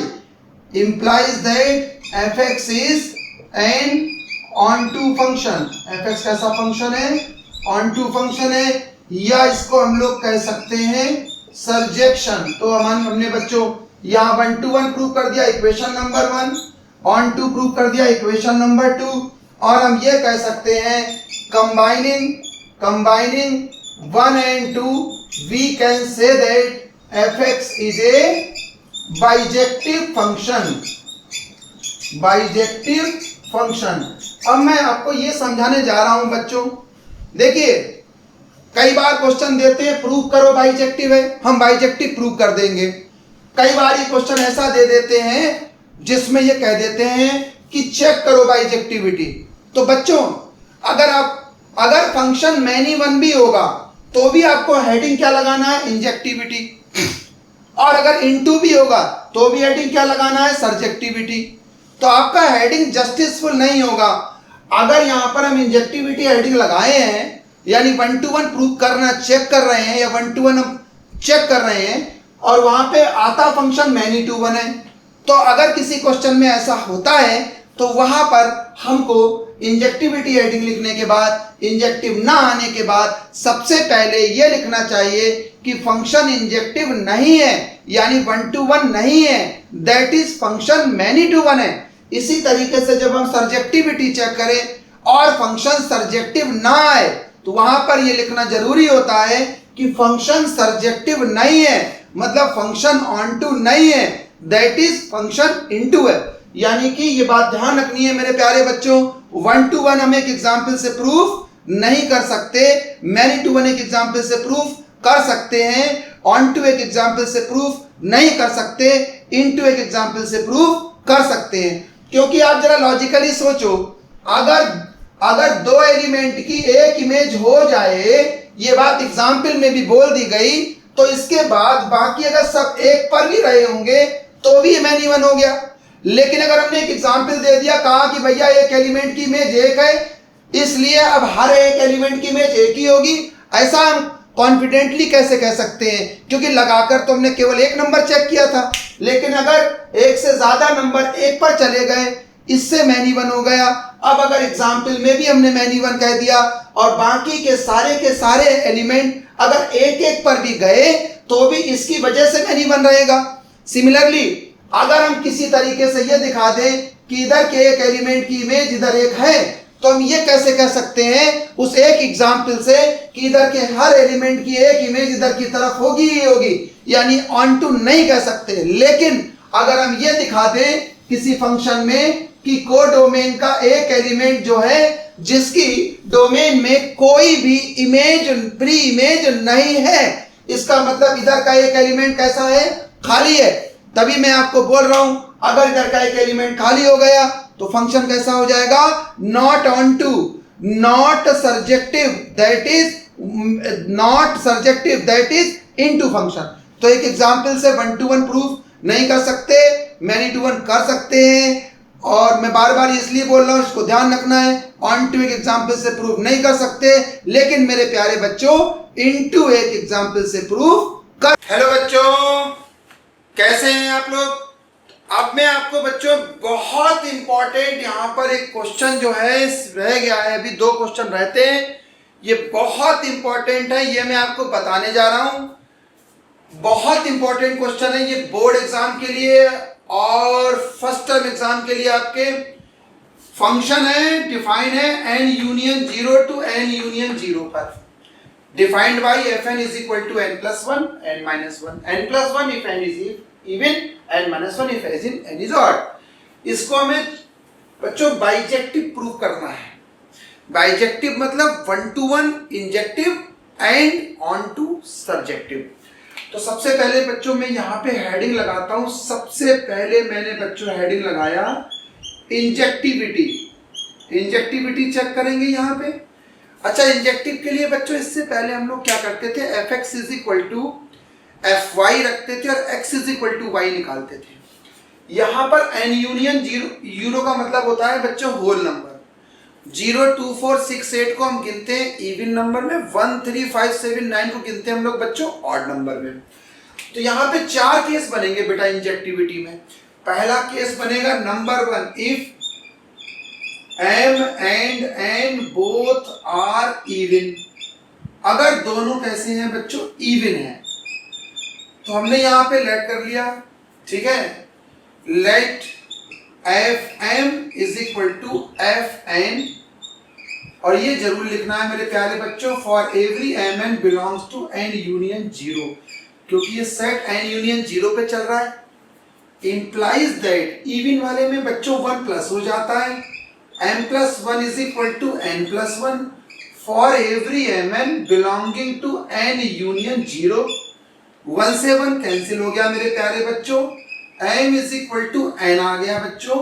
implies that fx is an onto function। fx कैसा फंक्शन है? onto फंक्शन है, या इसको हम लोग कह सकते हैं सर्जेक्शन। तो हमने बच्चों यहाँ 1 to 1 प्रूव कर दिया equation number 1, on to prove कर दिया इक्वेशन नंबर 2, और हम ये कह सकते हैं combining 1 and 2 we can say that fx is a bijective function। अब मैं आपको ये समझाने जा रहा हूं बच्चों, देखिए कई बार क्वेश्चन देते हैं प्रूव करो बाइजेक्टिव है, हम बाइजेक्टिव प्रूव कर देंगे। कई बार ये क्वेश्चन ऐसा दे देते हैं जिसमें ये कह देते हैं कि चेक करो बाइजेक्टिविटी। तो बच्चों अगर फंक्शन मैनी वन भी होगा तो भी आपको हेडिंग क्या लगाना है? इंजेक्टिविटी। और अगर इनटू भी होगा तो भी हेडिंग क्या लगाना है? सर्जेक्टिविटी। तो आपका हेडिंग जस्टिसफुल नहीं होगा अगर यहाँ पर हम इंजेक्टिविटी हेडिंग लगाए हैं, यानी 1 to 1 प्रूव करना चेक कर रहे हैं, या 1 to 1 हम चेक कर रहे हैं और वहां पे आता फंक्शन मैनी टू 1 है। तो अगर किसी क्वेश्चन में ऐसा होता है तो वहां पर हमको इंजेक्टिविटी हेडिंग लिखने के बाद, इंजेक्टिव ना आने के बाद सबसे पहले ये लिखना चाहिए कि फंक्शन इंजेक्टिव नहीं है, यानी 1 to 1 नहीं है, that is function many to 1 है। इसी तरीके से जब हम सर्जेक्टिविटी चेक करें और फंक्शन सर्जेक्टिव ना आए तो वहां पर यह लिखना जरूरी होता है कि फंक्शन सर्जेक्टिव नहीं है, मतलब फंक्शन ऑन टू नहीं है, दैट इज फंक्शन इनटू है। यानी कि ये बात ध्यान रखनी है मेरे प्यारे बच्चों, 1 to 1 हम एक एग्जाम्पल से प्रूफ नहीं कर सकते, मैनी टू 1 एक एग्जाम्पल से प्रूफ कर सकते हैं, ऑन टू एक एग्जाम्पल से प्रूफ नहीं कर सकते, इनटू एक एग्जाम्पल से प्रूफ कर सकते हैं। क्योंकि आप जरा लॉजिकली सोचो, अगर दो एलिमेंट की एक इमेज हो जाए, ये बात एग्जाम्पल में भी बोल दी गई, तो इसके बाद बाकी अगर सब एक पर भी रहे होंगे तो भी मैनी वन हो गया। लेकिन अगर हमने एक एग्जाम्पल दे दिया, कहा कि भैया एक एलिमेंट की इमेज एक है, इसलिए अब हर एक एलिमेंट की इमेज एक ही होगी, ऐसा हम कॉन्फिडेंटली कैसे कह सकते हैं? क्योंकि लगाकर तो हमने केवल एक नंबर चेक किया था, लेकिन अगर एक से ज्यादा नंबर एक पर चले गए, इससे मैनी वन हो गया। अब अगर एग्जाम्पल में भी हमने मैनी वन कह दिया और बाकी के सारे एलिमेंट अगर एक एक पर भी गए तो भी इसकी वजह से मैनी वन रहेगा। सिमिलरली अगर हम किसी तरीके से यह दिखा दें कि इधर के एक एलिमेंट की इमेज इधर एक है, तो हम ये कैसे कह सकते हैं उस एक एग्जाम्पल से कि इधर के हर एलिमेंट की एक इमेज इधर की तरफ होगी ही होगी, यानी ऑन टू नहीं कह सकते। लेकिन अगर हम ये दिखा दें किसी फंक्शन में कि कोडोमेन का एक एलिमेंट जो है जिसकी डोमेन में कोई भी इमेज प्री इमेज नहीं है, इसका मतलब इधर का एक एलिमेंट कैसा है? खाली है। तभी मैं आपको बोल रहा हूं अगर इधर का एक एलिमेंट खाली हो गया तो फंक्शन कैसा हो जाएगा? Not onto, not surjective, that is into function. तो एक एग्जांपल से 1 to 1 प्रूफ नहीं कर सकते, मैनी टू 1 कर सकते हैं। और मैं बार बार इसलिए बोल रहा हूं, इसको ध्यान रखना है, ऑन टू एक एग्जाम्पल से प्रूफ नहीं कर सकते, लेकिन मेरे प्यारे बच्चों इनटू एक एग्जाम्पल से प्रूफ कर। हेलो बच्चों, कैसे हैं आप लोग? अब मैं आपको बच्चों बहुत इंपॉर्टेंट यहाँ पर एक क्वेश्चन जो है रह गया है, अभी 2 क्वेश्चन रहते हैं, ये बहुत इंपॉर्टेंट है, ये मैं आपको बताने जा रहा हूँ। बहुत इंपॉर्टेंट क्वेश्चन है ये बोर्ड एग्जाम के लिए और फर्स्ट टर्म एग्जाम के लिए। आपके फंक्शन है, डिफाइन है n union 0 to n union 0 पर। defined by fn is equal to n plus 1 n minus 1 n plus 1 if n is even n minus 1 if n is odd. इसको हमें बच्चों bijective prove करना है. Bijective मतलब 1 to 1 injective and onto subjective. तो सबसे पहले बच्चों मैं यहाँ पे हेडिंग लगाता हूँ. सबसे पहले मैंने बच्चों हेडिंग लगाया इंजेक्टिविटी. इंजेक्टिविटी चेक करेंगे यहाँ पे. अच्छा, इंजेक्टिव के लिए बच्चों इससे पहले हम लोग क्या करते थे, f x is equal to f y रखते थे और x is equal to y निकालते थे. यहाँ पर एन यूनियन जीरो का मतलब होता है बच्चों होल नंबर. 0 2 4 6 8 को हम गिनते हैं इवन नंबर में, 1 3 5 7 9 को गिनते हैं हम लोग बच्चों ऑड नंबर में. तो यहाँ पे 4 केस बनेंगे बेटा इंजेक्टिविटी में. पहला केस बनेगा number 1, if m and n both are even. अगर दोनों कैसे हैं बच्चों, इवन है, तो हमने यहाँ पे लेट कर लिया. ठीक है, let f m is equal to f n. और ये जरूर लिखना है मेरे प्यारे बच्चों, for every m n belongs to N union zero, क्योंकि ये सेट एन यूनियन जीरो पे चल रहा है. इंप्लाइज दैट इवन वाले में बच्चों 1 प्लस हो जाता है. m plus 1 is equal to n plus 1 for every mn belonging to n union 0. 1 से 1 कैंसिल हो गया मेरे प्यारे बच्चों. m is equal to n आ गया बच्चों.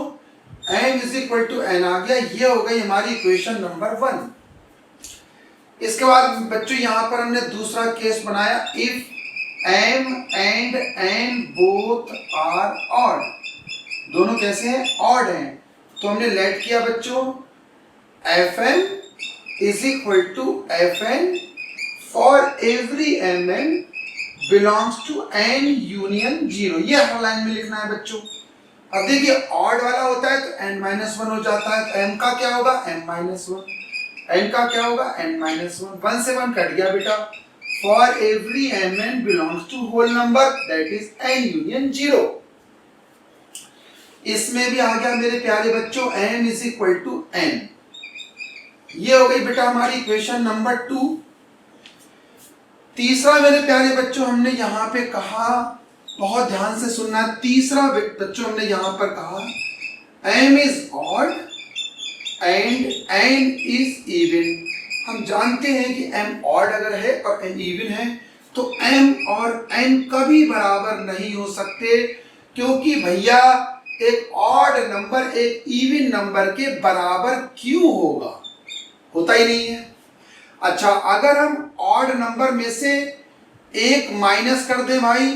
m is equal to n आ गया. ये हो गई हमारी इक्वेशन नंबर 1. इसके बाद बच्चों यहाँ पर हमने दूसरा केस बनाया, if m and n both are odd. दोनों कैसे हैं, ऑड हैं. तो हमने लेट किया बच्चों f n is equal to f n for every m n belongs to N union zero. ये हर लाइन में लिखना है बच्चों. अब देखिए ऑड वाला होता है तो n माइनस 1 हो जाता है. तो m का क्या होगा, m माइनस 1. n का क्या होगा, n माइनस 1. 1 से 1 कट गया बेटा. For every m n belongs to whole number that is n union zero. इसमें भी आ गया मेरे प्यारे बच्चों m is equal to n. ये हो गई बेटा हमारी इक्वेशन नंबर 2. तीसरा मेरे प्यारे बच्चों हमने यहाँ पे कहा, बहुत ध्यान से सुनना. तीसरा बच्चों हमने यहाँ पर कहा m is odd and n is even. हम जानते हैं कि m ऑड अगर है और n इवन है तो m और n कभी बराबर नहीं हो सकते, क्योंकि भैया एक ऑड नंबर एक इवन नंबर के बराबर क्यों होगा, होता ही नहीं है. अच्छा, अगर हम ऑड नंबर में से एक माइनस कर दें भाई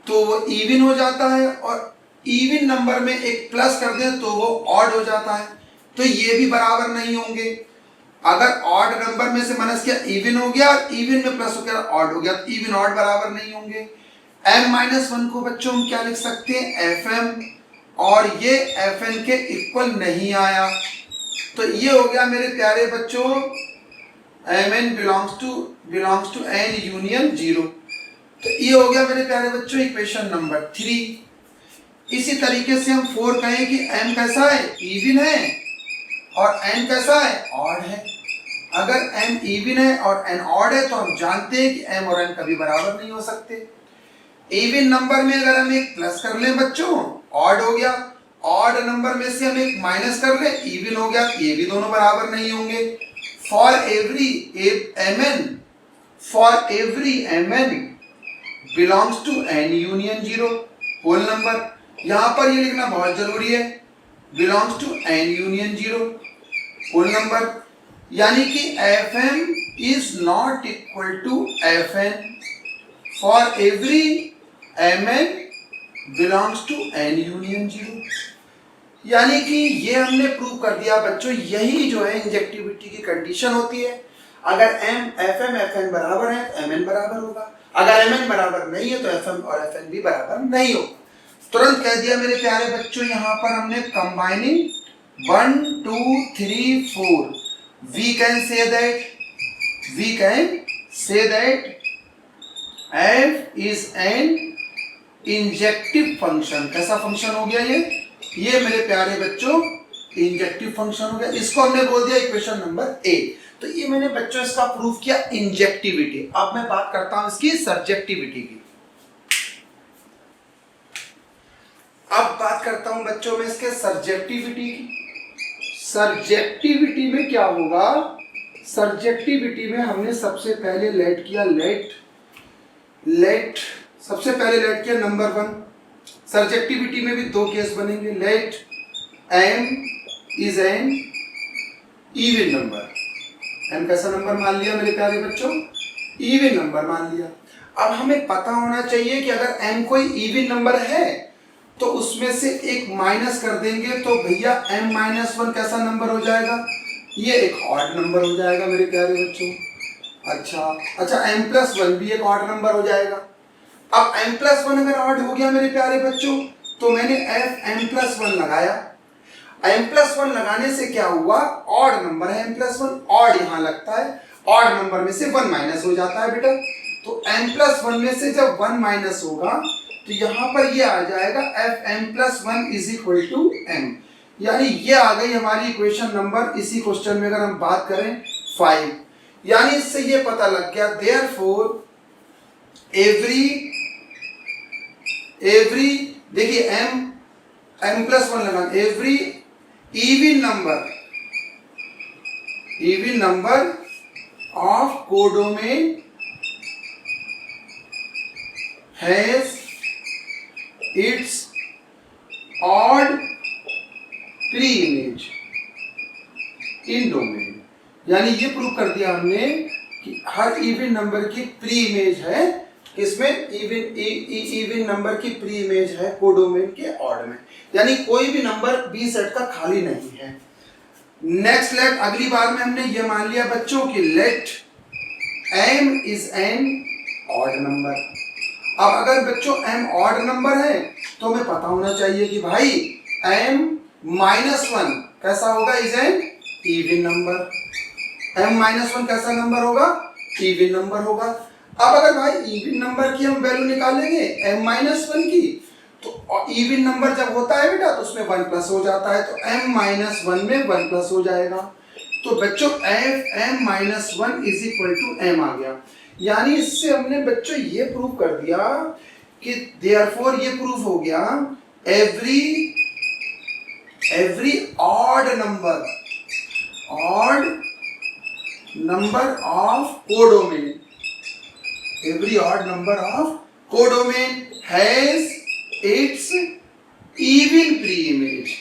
तो वो इवन हो जाता है, और इवन नंबर में एक प्लस कर दें तो वो ऑड हो जाता है. तो ये भी बराबर नहीं होंगे. अगर ऑड नंबर में से माइनस किया इवन हो गया, और इवन में प्लस हो गया ऑड हो गया, तो इवन ऑड बराबर नहीं होंगे. m माइनस 1 को बच्चों हम क्या लिख सकते हैं, एफ एम, और ये fn के इक्वल नहीं आया. तो ये हो गया मेरे प्यारे बच्चों mn belongs to n union 0. तो ये हो गया मेरे प्यारे बच्चों इक्वेशन नंबर 3. इसी तरीके से हम 4 कहें कि m कैसा है, इवन है, और n कैसा है, ऑड है. अगर m इवन है और n ऑड है तो हम जानते हैं कि m और n कभी बराबर नहीं हो सकते. इवन नंबर में अगर हम एक प्लस कर लें बच्चों, ऑड हो गया. ऑड नंबर में से हम एक माइनस कर लें, इवन हो गया. ये भी दोनों बराबर नहीं होंगे. For every m n belongs to N union 0 whole number. यहाँ पर ये लिखना बहुत जरूरी है, belongs to N union 0 whole number. यानी कि f m is not equal to f n for every m n belongs to N union 0. यानी कि ये हमने प्रूव कर दिया बच्चों. यही जो है इंजेक्टिविटी की कंडीशन होती है. अगर एफ एम एफ एन बराबर है तो एम एन बराबर होगा. अगर एम एन बराबर नहीं है तो एफ एम और एफ एन भी बराबर नहीं होगा. तुरंत कह दिया मेरे प्यारे बच्चों. यहाँ पर हमने combining 1 2 3 4 we can say that f is an injective function. कैसा फंक्शन हो गया ये मेरे प्यारे बच्चों इंजेक्टिव फंक्शन हो गया. इसको हमने बोल दिया इक्वेशन नंबर 8. तो ये मैंने बच्चों इसका प्रूफ किया इंजेक्टिविटी। अब मैं बात करता हूं इसकी सब्जेक्टिविटी की। अब बात करता हूं बच्चों में इसके सब्जेक्टिविटी की। सब्जेक्टिविटी में क्या होगा, सब्जेक्टिविटी में हमने सबसे पहले लेट किया लेट सबसे पहले लेट किया नंबर 1। सब्जेक्टिविटी में भी दो केस बनेंगे, let m is an even number. m कैसा नंबर मान लिया मेरे प्यारे बच्चों, इवन नंबर मान लिया। अब हमें पता होना चाहिए कि अगर m कोई इवन नंबर है तो उसमें से एक माइनस कर देंगे तो भैया m-1 कैसा नंबर हो जाएगा, ये एक ऑड नंबर हो जाएगा मेरे प्यारे बच्चों। अच्छा m+1 भी एक ऑड नंबर हो जाएगा। अब m+1 अगर ऑड हो गया मेरे प्यारे बच्चों तो मैंने m+1 लगाया। m+1 लगाने से क्या हुआ, ऑड नंबर है m+1, ऑड यहां लगता है, ऑड नंबर में से 1 माइनस हो जाता है बेटा। तो m+1 में से जब 1 माइनस होगा तो यहां पर ये आ जाएगा fm+1 is equal to m, यानी ये आ गई हमारी इक्वेशन नंबर, इसी क्वेश्चन में अगर हम बात करें 5। यानी इससे ये पता लग गया देयरफॉर एवरी देखिए m+1 लगा, every even number of codomain has its odd pre image in domain. यानी ये प्रूव कर दिया हमने कि हर इवन नंबर की प्री इमेज है, इसमें इवन नंबर की प्री इमेज है कोडोमेन के ऑड में, यानी कोई भी नंबर बी सेट का खाली नहीं है। नेक्स्ट लेट, अगली बार में हमने ये मान लिया बच्चों की let m is an odd number. अब अगर बच्चों m ऑड नंबर है तो हमें पता होना चाहिए कि भाई m-1 कैसा होगा, is an even number. m-1 कैसा नंबर होगा, इवन नंबर होगा। अब अगर भाई इवन नंबर की हम वैल्यू निकालेंगे m-1 की, तो इवन नंबर जब होता है बेटा तो उसमें 1 प्लस हो जाता है, तो m-1 में 1 प्लस हो जाएगा। तो बच्चों m-1 is equal to m आ गया। यानी इससे हमने बच्चों ये प्रूव कर दिया कि देयरफॉर ये प्रूफ हो गया every odd number of codomain, every odd number of codomain has its even pre-image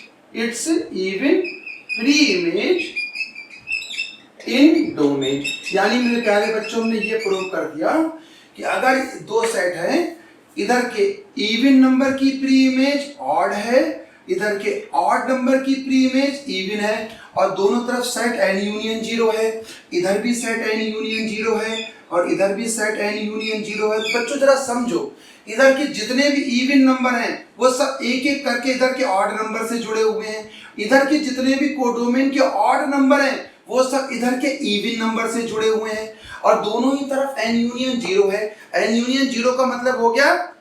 in domain। यानी मेरे प्यारे बच्चों, हमने ये प्रूव कर दिया कि अगर दो सेट हैं, इधर के इवन नंबर की प्री इमेज ऑड है, इधर के ऑड नंबर की प्री इमेज इवन है, और दोनों तरफ सेट n यूनियन 0 है, इधर भी सेट n यूनियन 0 है और इधर भी सेट n यूनियन 0 है। तो बच्चों जरा समझो, इधर के जितने भी इवन नंबर हैं वो सब एक एक करके इधर के ऑड नंबर से जुड़े हुए हैं, इधर के जितने भी कोडोमेन के ऑड नंबर हैं वो सब इधर के इवन नंबर से जुड़े हुए हैं, और दोनों ही तरफ n यूनियन 0 है। n यूनियन 0 का मतलब हो गया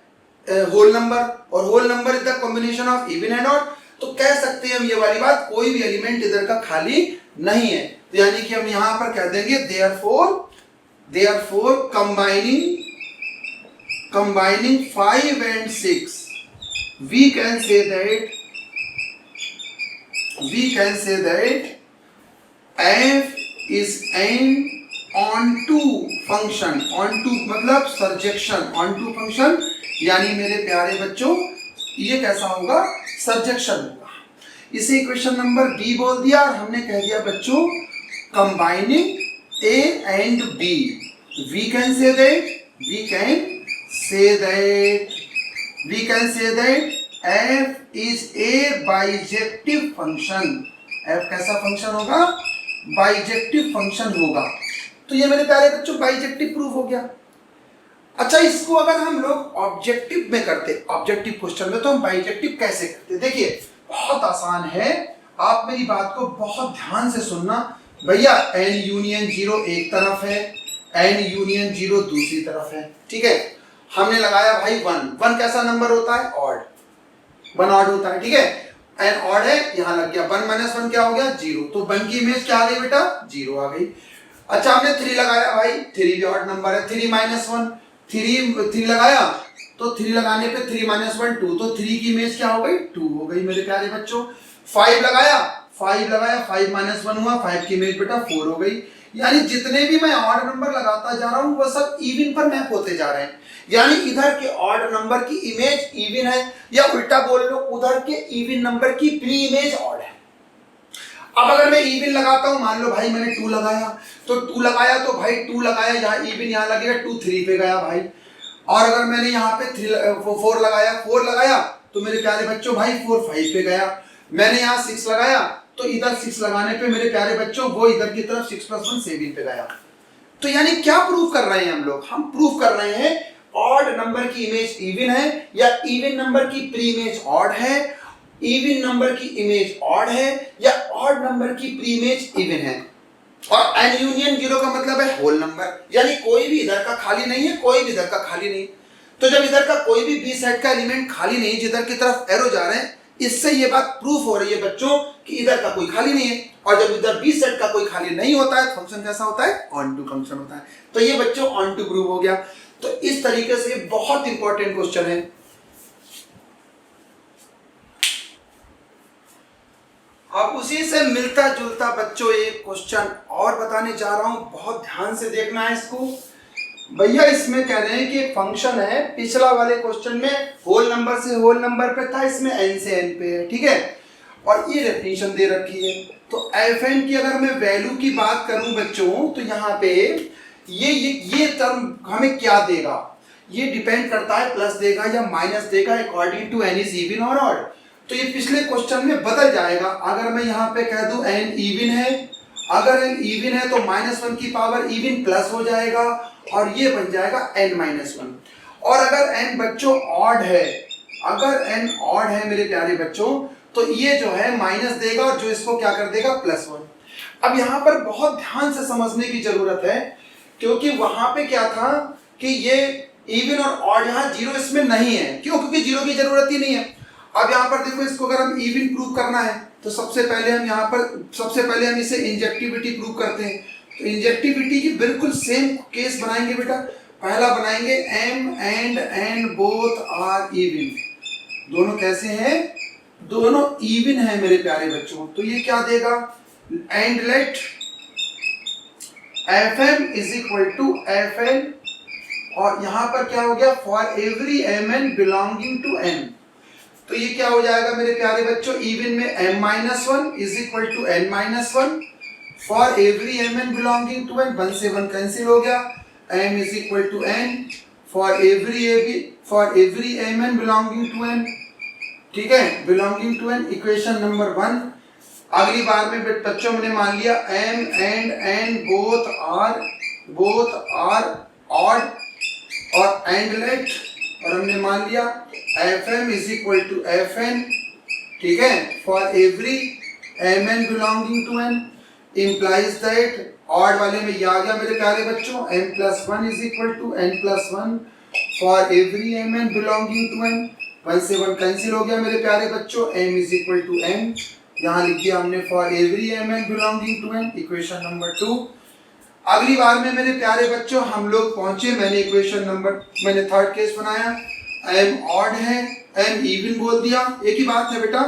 होल नंबर, और whole number is the combination of even and odd. तो कह सकते हैं हम ये वाली बात, कोई भी एलिमेंट इधर का खाली नहीं है। तो यानी कि हम यहां पर कह देंगे therefore combining 5 and 6 we can say that f is an onto function, onto मतलब सर्जेक्शन, onto function, यानी मेरे प्यारे बच्चों ये कैसा होगा, सर्जेक्शन होगा। इसे इक्वेशन नंबर बी बोल दिया, और हमने कह दिया बच्चों combining A and B, we can say that f is a bijective function। f कैसा फंक्शन होगा, बाइजेक्टिव फंक्शन होगा। तो ये मेरे प्यारे बच्चों बाइजेक्टिव प्रूफ हो गया। अच्छा, इसको अगर हम लोग ऑब्जेक्टिव में करते, ऑब्जेक्टिव क्वेश्चन में, तो हम बाइजेक्टिव कैसे करते, देखिए बहुत आसान है, आप मेरी बात को बहुत ध्यान से सुनना। भैया n यूनियन 0 एक तरफ है, n यूनियन 0 दूसरी तरफ है, ठीक है। हमने लगाया भाई 1 कैसा नंबर होता है, ऑड, 1 ऑड होता है, ठीक है। n ऑड है, यहां लग गया 1 - 1 क्या हो गया, 0। तो 1 की इमेज क्या आ गई बेटा, 0 आ गई। अच्छा हमने 3 लगाया भाई, 3 भी ऑड नंबर है, 3 माइनस 1, 3 लगाया तो 3 लगाने पे 3 माइनस 1 2, तो 3 की इमेज क्या हो गई 2 हो गई मेरे प्यारे बच्चों। 5 लगाया 5 माइनस 1 हुआ, 5 की इमेज बेटा 4 हो गई। यानी जितने भी मैं ऑड नंबर लगाता जा रहा हूं वो सब इवन पर मैप होते जा रहे हैं, यानी इधर के ऑड नंबर की इमेज इवन है, या उल्टा बोल लो उधर के इवन नंबर की प्री इमेज ऑड है। अब अगर मैं इवन लगाता हूं, मान लो भाई मैंने 2 लगाया, तो 2 लगाया तो भाई 2 लगाया, यहाँ इवन यहाँ लगेगा 2 3 पे गया भाई। और अगर मैंने यहाँ पे 4 लगाया तो मेरे प्यारे बच्चों भाई 4 5 पे गया। मैंने यहाँ 6 लगाया तो इधर 6 लगाने पे मेरे प्यारे बच्चों वो इधर की तरफ 6 + 1 7 पे गया। तो यानी क्या प्रूफ कर रहे हैं हम लोग, हम प्रूफ कर रहे हैं ऑड नंबर की इमेज इवन है, या इवन नंबर की प्री इमेज ऑड है, इवन नंबर की इमेज ऑड है, या ऑड नंबर की प्री इमेज इवन है। और एन यूनियन 0 का मतलब है होल नंबर, यानी कोई भी इधर का खाली नहीं है, कोई भी इधर का खाली नहीं। तो जब इधर का कोई भी बी सेट का एलिमेंट खाली नहीं, जिधर की तरफ एरो जा रहे हैं, इससे ये बात प्रूफ हो रही है बच्चों कि इधर का कोई खाली नहीं है। और जब इधर बी सेट का कोई खाली नहीं होता है, फंक्शन कैसा होता है, ऑन टू फंक्शन होता है। तो ये बच्चों ऑन टू प्रूफ हो गया। तो इस तरीके से बहुत इंपॉर्टेंट क्वेश्चन है। अब उसी से मिलता जुलता बच्चों एक क्वेश्चन और बताने जा रहा हूं, बहुत ध्यान से देखना है इसको। भैया इसमें कह रहे हैं कि एक फंक्शन है, पिछला वाले क्वेश्चन में होल नंबर से होल नंबर पे था, इसमें n से n पे है, ठीक है। और ये डेफिनेशन दे रखी है। तो fn की अगर मैं वैल्यू की बात करूं बच्चों, तो यहाँ पे ये टर्म हमें क्या देगा, ये डिपेंड करता है प्लस देगा या माइनस देगा according to n is even और ऑड। तो ये पिछले क्वेश्चन में बदल जाएगा। अगर मैं यहाँ पे कह दूं n इवन है, अगर n इवन है तो -1 की पावर इवन प्लस हो जाएगा और ये बन जाएगा n-1। और अगर n बच्चों ऑड है, अगर n ऑड है मेरे प्यारे बच्चों, तो ये जो है माइनस देगा और जो इसको क्या कर देगा +1। अब यहाँ पर बहुत ध्यान से समझने की जरूरत है, क्योंकि वहां पे क्या था कि ये इवन और ऑड, यहाँ 0 इसमें नहीं है। क्यों? क्योंकि 0 की जरूरत ही नहीं है। अब यहाँ पर देखो, इसको अगर हम इवन प्रूव करना है तो सबसे पहले हम इसे इंजेक्टिविटी प्रूव करते हैं। तो इंजेक्टिविटी की बिल्कुल सेम केस बनाएंगे बेटा। पहला बनाएंगे m and n both are even. दोनों कैसे हैं? दोनों इवन है मेरे प्यारे बच्चों। तो ये क्या देगा, and let fm is equal to fn, और यहां पर क्या हो गया, for every mn belonging to n। तो ये क्या हो जाएगा मेरे प्यारे बच्चों, इवन में m-1 is equal to n-1 for every mn belonging to n। 1 से 1 कैंसिल हो गया, m is equal to n for every mn belonging to n, ठीक है, belonging to n। Equation number 1। अगली बार में बच्चों मैंने मान लिया m and n both are odd, और एंड लेट, और हमने मान लिया fm is equal to fn, ठीक है, for every mn belonging to n। implies that odd वाले में ये आ गया मेरे प्यारे बच्चों, m+1 is equal to n+1 for every mn belonging to n। 1 से 1 कैंसिल हो गया मेरे प्यारे बच्चों, m is equal to n, यहाँ लिख दिया हमने for every mn belonging to n। Equation number 2। अगली बार में मेरे प्यारे बच्चों हम लोग पहुंचे, मैंने थर्ड केस बनाया, m ऑड है, m इवन बोल दिया, एक ही बात है बेटा,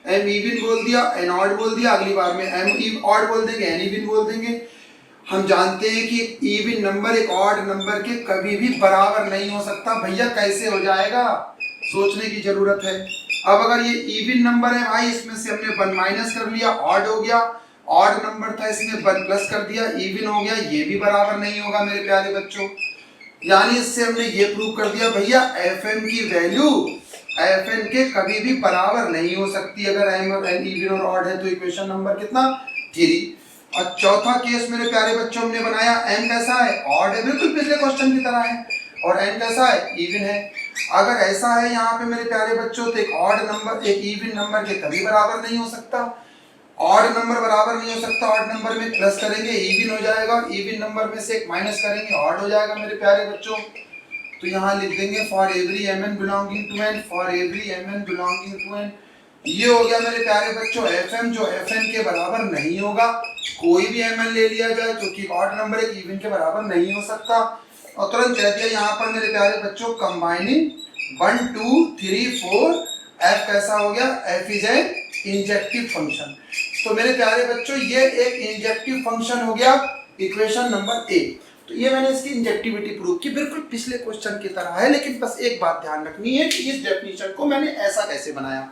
m इवन बोल दिया, n ऑड बोल दिया। अगली बार में m ऑड बोल देंगे, n इवन बोल देंगे। हम जानते हैं कि इवन नंबर एक ऑड नंबर के कभी भी बराबर नहीं हो सकता। भैया कैसे हो जाएगा, सोचने की जरूरत है। अब अगर ये इवन नंबर है भाई, इसमें से हमने 1 माइनस कर लिया, ऑड हो गया, ऑड नंबर था इसमें 1 प्लस कर दिया, इवन हो गया, ये भी बराबर नहीं होगा मेरे प्यारे बच्चों। यानी इससे हमने ये प्रूव कर दिया भैया fm की वैल्यू fn के कभी भी बराबर नहीं हो सकती अगर m और n इवन और ऑड है। तो इक्वेशन नंबर कितना, 3। और चौथा केस मेरे प्यारे बच्चों हमने बनाया, m कैसा है, ऑड है, बिल्कुल पिछले क्वेश्चन की तरह है, और n कैसा है, इवन है। अगर ऐसा है यहाँ पे मेरे प्यारे बच्चों, तो एक ऑड नंबर एक इवन नंबर के कभी बराबर नहीं हो सकता। ऑड नंबर बराबर नहीं हो सकता, ऑड नंबर में प्लस करेंगे इवन हो जाएगा, और इवन नंबर में से एक माइनस करेंगे ऑड हो जाएगा मेरे प्यारे बच्चों। तो यहाँ लिख देंगे for every mn belonging to n, for every mn belonging to n। ये हो गया मेरे प्यारे बच्चों fm, जो fn के बराबर नहीं होगा। कोई भी mn ले लिया जाए, क्योंकि ऑड नंबर एक इवन के बराबर नहीं हो सकता। और तुरंत कह दिया यहाँ पर मेरे प्यारे बच्चों, कंबाइनिंग 1 2 3 4 f कैसा हो गया, f is an injective function. तो मेरे प्यारे बच्चों ये एक इंजेक्टिव फंक्शन हो गया इक्वेशन नंबर ए। तो ये मैंने इसकी इंजेक्टिविटी प्रूव की, बिल्कुल पिछले क्वेश्चन की तरह है, लेकिन बस एक बात ध्यान रखनी है कि इस डेफिनेशन को मैंने ऐसा कैसे बनाया।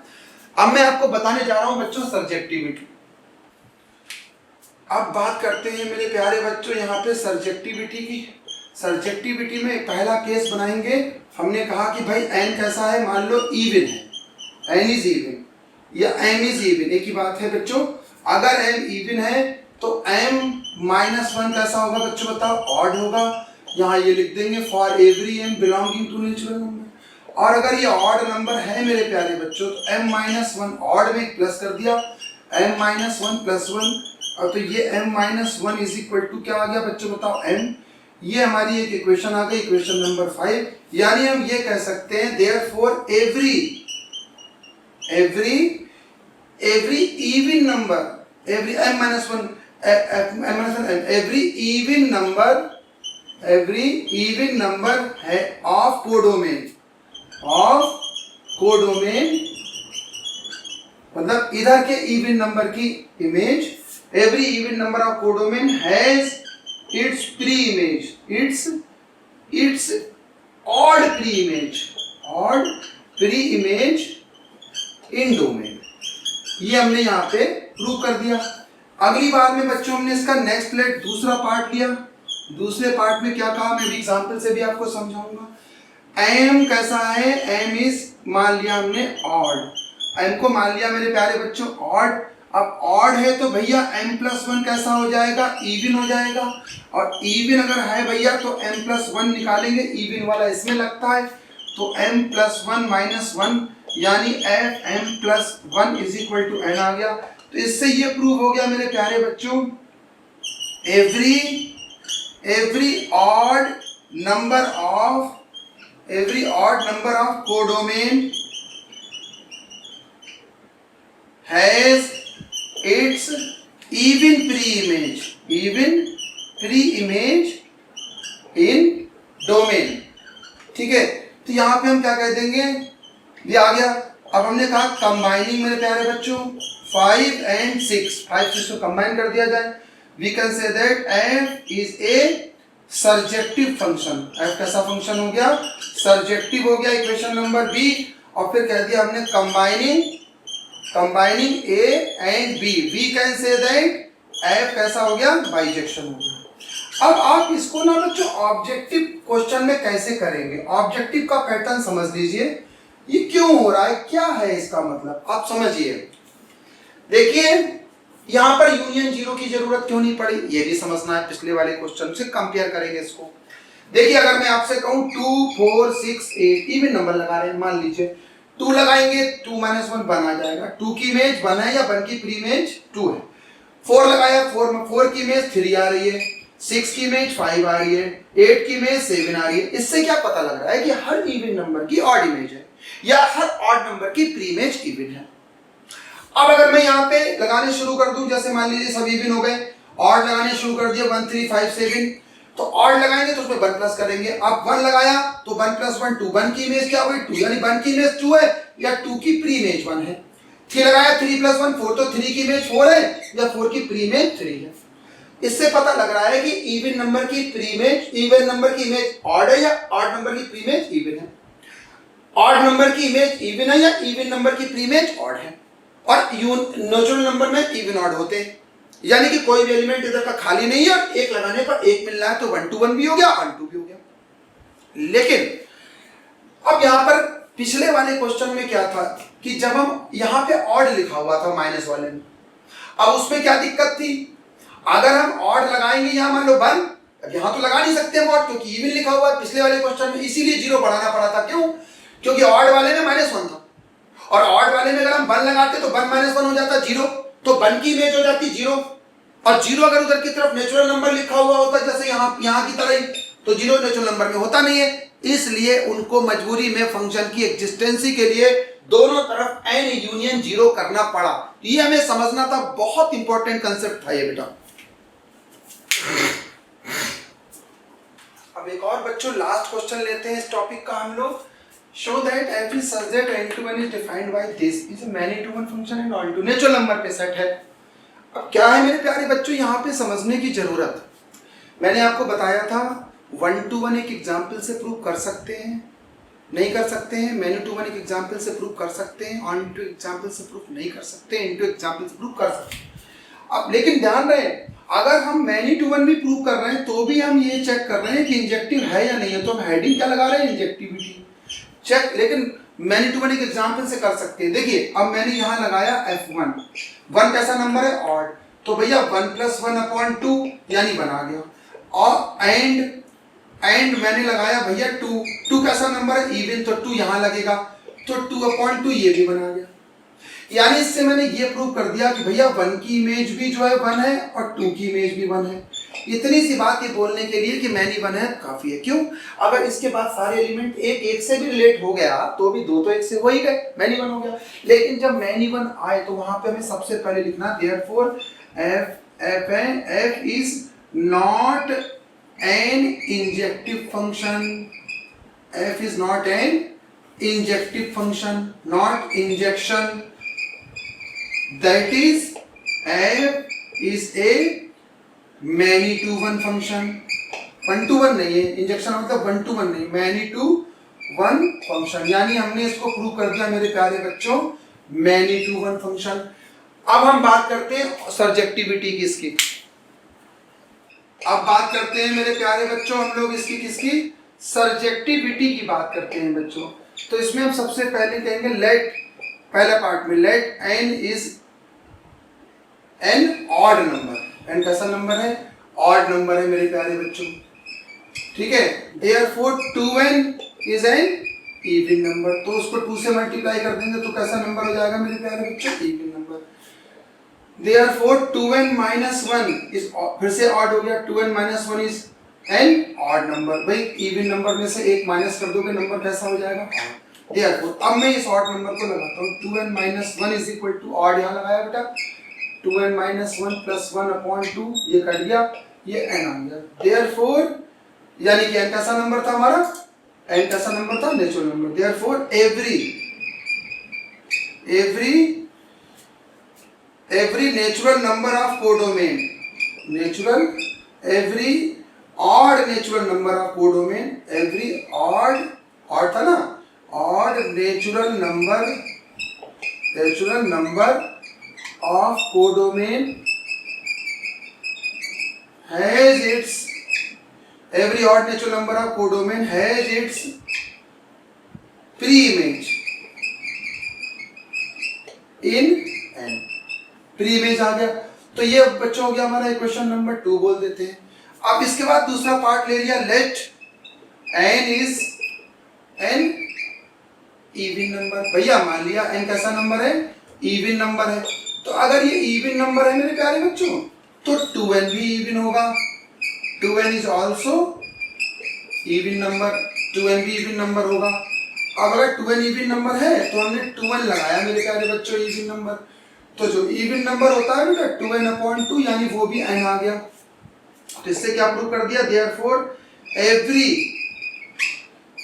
अब मैं आपको बताने जा रहा हूं बच्चों सर्जेक्टिविटी। अब बात करते हैं मेरे प्यारे बच्चों यहाँ पे सर्जेक्टिविटी की। सर्जेक्टिविटी में पहला केस बनाएंगे। हमने कहा कि भाई n कैसा है, मान लो इवन है, n इज इवन या m इज इवन, एक ही बात है बच्चों। अगर m इवन है तो m माइनस 1 कैसा होगा बच्चों बताओ, ऑड होगा। यहाँ ये लिख देंगे for every m belonging to natural number. और अगर ये ऑड नंबर है मेरे प्यारे बच्चों तो m माइनस 1 ऑड में प्लस कर दिया, m माइनस 1 प्लस 1, और तो ये m minus 1 is equal to क्या आ गया बच्चों बताओ, m। ये हमारी एक इक्वेशन आ गई, इक्वेशन नंबर 5। यानी हम ये कह सकते हैं therefore every even number, every m minus 1 every even number है of कोडोमेन मतलब इधर के इवन नंबर की image, every even number of codomain has its odd pre-image in domain। ये हमने यहाँ पे प्रूव कर दिया। अगली बार में बच्चों हमने इसका नेक्स्ट लेट दूसरा पार्ट लिया। दूसरे पार्ट में क्या कहा, मैं भी एग्जांपल से भी आपको समझाऊंगा। m कैसा है, m इज मान लिया हमने ऑड, m को मान लिया मेरे प्यारे बच्चों ऑड। अब ऑड है तो भैया m प्लस 1 कैसा हो जाएगा, इवन हो जाएगा। और इवन अगर है भैया तो m प्लस 1 निकालेंगे, इवन वाला इसमें लगता है, तो m प्लस 1 माइनस 1 यानी f m plus 1 is equal to n आ गया। तो इससे ये प्रूव हो गया मेरे प्यारे बच्चों, every odd number of codomain has its even pre image in domain. ठीक है, तो यहां पे हम क्या कह देंगे, ये आ गया। अब हमने कहा कंबाइनिंग मेरे प्यारे बच्चों 5 and 6, 5 6 को कंबाइन कर दिया जाए, we can say that f is a surjective function. f कैसा फंक्शन हो गया, सर्जेक्टिव हो गया, इक्वेशन नंबर बी। और फिर कह दिया हमने combining a and b, we can say that f कैसा हो गया, बाइजेक्शन हो गया। अब आप इसको ना बच्चों ऑब्जेक्टिव क्वेश्चन में कैसे करेंगे, ऑब्जेक्टिव का पैटर्न समझ लीजिए, ये क्यों हो रहा है, क्या है इसका मतलब, आप समझिए। देखिए यहां पर यूनियन जीरो की जरूरत क्यों नहीं पड़ी, ये भी समझना है, पिछले वाले क्वेश्चन से कंपेयर करेंगे इसको। देखिए अगर मैं आपसे कहूं 2 4 6 8 इवन नंबर लगा रहे हैं, मान लीजिए 2 लगाएंगे, 2 माइनस 1 1 आ जाएगा, 2 की इमेज 1 है या 1 की प्री इमेज 2 है। 4 लगाया, 4 की इमेज 3 आ रही है, 6 की इमेज 5 आ रही है, 8 की इमेज 7 आ रही है। इससे क्या पता लग रहा है कि हर इवन नंबर की ऑड इमेज है या हर ऑड नंबर की प्री इमेज इवन है। अब अगर मैं यहाँ पे लगाने शुरू कर दूं, जैसे मान लीजिए सब इवन हो गए, ऑड लगाने शुरू कर दिया 1 3 5 7, तो ऑड लगाएंगे तो उसमें 1 प्लस करेंगे। अब 1 लगाया तो 1 प्लस 1 2, 1 की इमेज क्या हुई 2, यानी 1 की इमेज 2 है या 2 की प्री इमेज 1 है। 3 लगाया, 3 प्लस 1 4, तो 3 की इमेज 4 है या 4 की प्री इमेज 3 है। इससे पता लग रहा है कि इवन नंबर की प्री इमेज, इवन नंबर की इमेज ऑड है या ऑड नंबर की प्री इमेज इवन है। ऑड नंबर की इमेज इवन है या इवन नंबर की प्री इमेज ऑड है। और नेचुरल नंबर में इवन ऑड होते हैं, यानी कि कोई भी एलिमेंट इधर का खाली नहीं है और एक लगाने पर एक मिल रहा है, तो 1 to 1 भी हो गया, 1 2 भी हो गया। लेकिन अब यहां पर पिछले वाले क्वेश्चन में क्या था कि जब हम यहां पे ऑड लिखा हुआ था माइनस वाले में, अब उसमें क्या दिक्कत थी, अगर हम ऑड लगाएंगे यहां मान लो 1, अब यहां तो लगा नहीं सकते हम ऑड क्योंकि इवन लिखा हुआ है पिछले वाले क्वेश्चन में, इसीलिए 0 बढ़ाना पड़ा था। क्यों, क्योंकि ऑड वाले में -1 था और ऑड वाले में अगर हम 1 लगाते तो 1 - 1 हो जाता 0, तो 1 की इमेज हो जाती 0, और 0 अगर उधर की तरफ नेचुरल नंबर लिखा हुआ होता जैसे यहाँ की तरह ही, तो 0 नेचुरल नंबर में होता नहीं है। इसलिए उनको मजबूरी में फंक्शन की एग्जिस्टेंसी के लिए दोनों तरफ n यूनियन 0 करना पड़ा। ये हमें समझना था, बहुत इंपॉर्टेंट कंसेप्ट था ये बेटा। अब एक और बच्चों लास्ट क्वेश्चन लेते हैं इस टॉपिक का हम लोग। Show that f is such that n2 is defined by this is a many to one function and all to natural number पे सेट है। अब क्या है मेरे प्यारे बच्चों यहाँ पे समझने की जरूरत, मैंने आपको बताया था 1 to 1 एक एग्जाम्पल से प्रूव कर सकते हैं, नहीं कर सकते हैं, मैनी टू 1 एक एग्जाम्पल से प्रूव कर सकते हैं, ऑन टू एग्जाम्पल से प्रूव नहीं कर सकते, इनटू एग्जाम्पल से प्रूव कर सकते हैं। अब लेकिन ध्यान रहे, अगर हम मैनी टू 1 भी प्रूव कर रहे हैं तो भी हम ये चेक कर रहे हैं कि इंजेक्टिव है या नहीं है, तो हम हेडिंग क्या लगा रहे हैं, इंजेक्टिविटी चेक। लेकिन मैनी टू 1 एक एग्जाम्पल से कर सकते हैं। देखिए अब मैंने यहाँ लगाया f1, 1 कैसा नंबर है, ऑड, तो भैया 1 + 1/2 यानी 1 आ गया। और एंड मैंने लगाया भैया 2 कैसा नंबर है, इवन, तो 2 यहाँ लगेगा, तो 2/2 ये भी 1 आ गया। यानी इससे मैंने ये प्रूव कर दिया कि भैया 1 की इमेज भी जो है 1 है और 2 की इमेज भी 1 है। इतनी सी बात ये बोलने के लिए कि मैनी 1 है काफी है। क्यों, अगर इसके बाद सारे एलिमेंट एक से भी रिलेट हो गया तो भी 2 तो 1 से हो ही गए, मैनी 1 हो गया। लेकिन जब मैनी 1 आए तो वहां पे हमें सबसे पहले लिखना therefore f is not an injective function, f is not an injective function, not injection, that is f is a many to one function, 1 to 1 नहीं है, इंजेक्शन मतलब 1 to 1 नहीं, many to one function। यानी हमने इसको prove कर दिया मेरे प्यारे बच्चों, many to one function। अब हम बात करते हैं सर्जेक्टिविटी की इसकी, अब बात करते हैं मेरे प्यारे बच्चों हम लोग इसकी किसकी, सर्जेक्टिविटी की बात करते हैं बच्चों। तो इसमें हम सबसे पहले कहेंगे लेट, पहला पार्ट में let n is n odd number, n कैसा नंबर है, ऑड नंबर है मेरे प्यारे बच्चों, ठीक है। Therefore 2n is an even number, तो उसको 2 से मल्टीप्लाई कर देंगे तो कैसा नंबर हो जाएगा मेरे प्यारे बच्चों, even number. Therefore 2n - 1 is फिर से ऑड हो गया, 2n - 1 is an odd number. भाई इवन नंबर में से एक माइनस कर दोगे नंबर कैसा हो जाएगा, ऑड। Therefore अब मैं इस ऑड नंबर को लगाता हूँ, 2n - 1 is equal to, odd यहाँ लगाया बेटा, 2n - 1 + 1/2 ये कट गया, ये n आ गया। Therefore यानी कि n कैसा नंबर था हमारा, n कैसा नंबर था, natural number. Therefore every natural number of codomain, every odd natural number of codomain, every odd था ना, odd natural number of codomain has its, every odd natural number of codomain has its pre-image in n, pre image आ गया। तो ये बच्चों हो गया हमारा इक्वेशन नंबर 2 बोल देते हैं। अब इसके बाद दूसरा पार्ट ले लिया, let n is n even number. भैया मान लिया n कैसा नंबर है, इवन नंबर है, तो अगर ये इवन नंबर है मेरे प्यारे बच्चों तो 2n भी इवन होगा, 2n is also even number, 2n भी इवन नंबर होगा। अब अगर 2n इवन नंबर है तो हमने 2n लगाया मेरे प्यारे बच्चों इवन नंबर, तो जो इवन नंबर होता है बेटा 2n/2 यानी वो भी n आ गया। तो इससे क्या प्रूव कर दिया, therefore every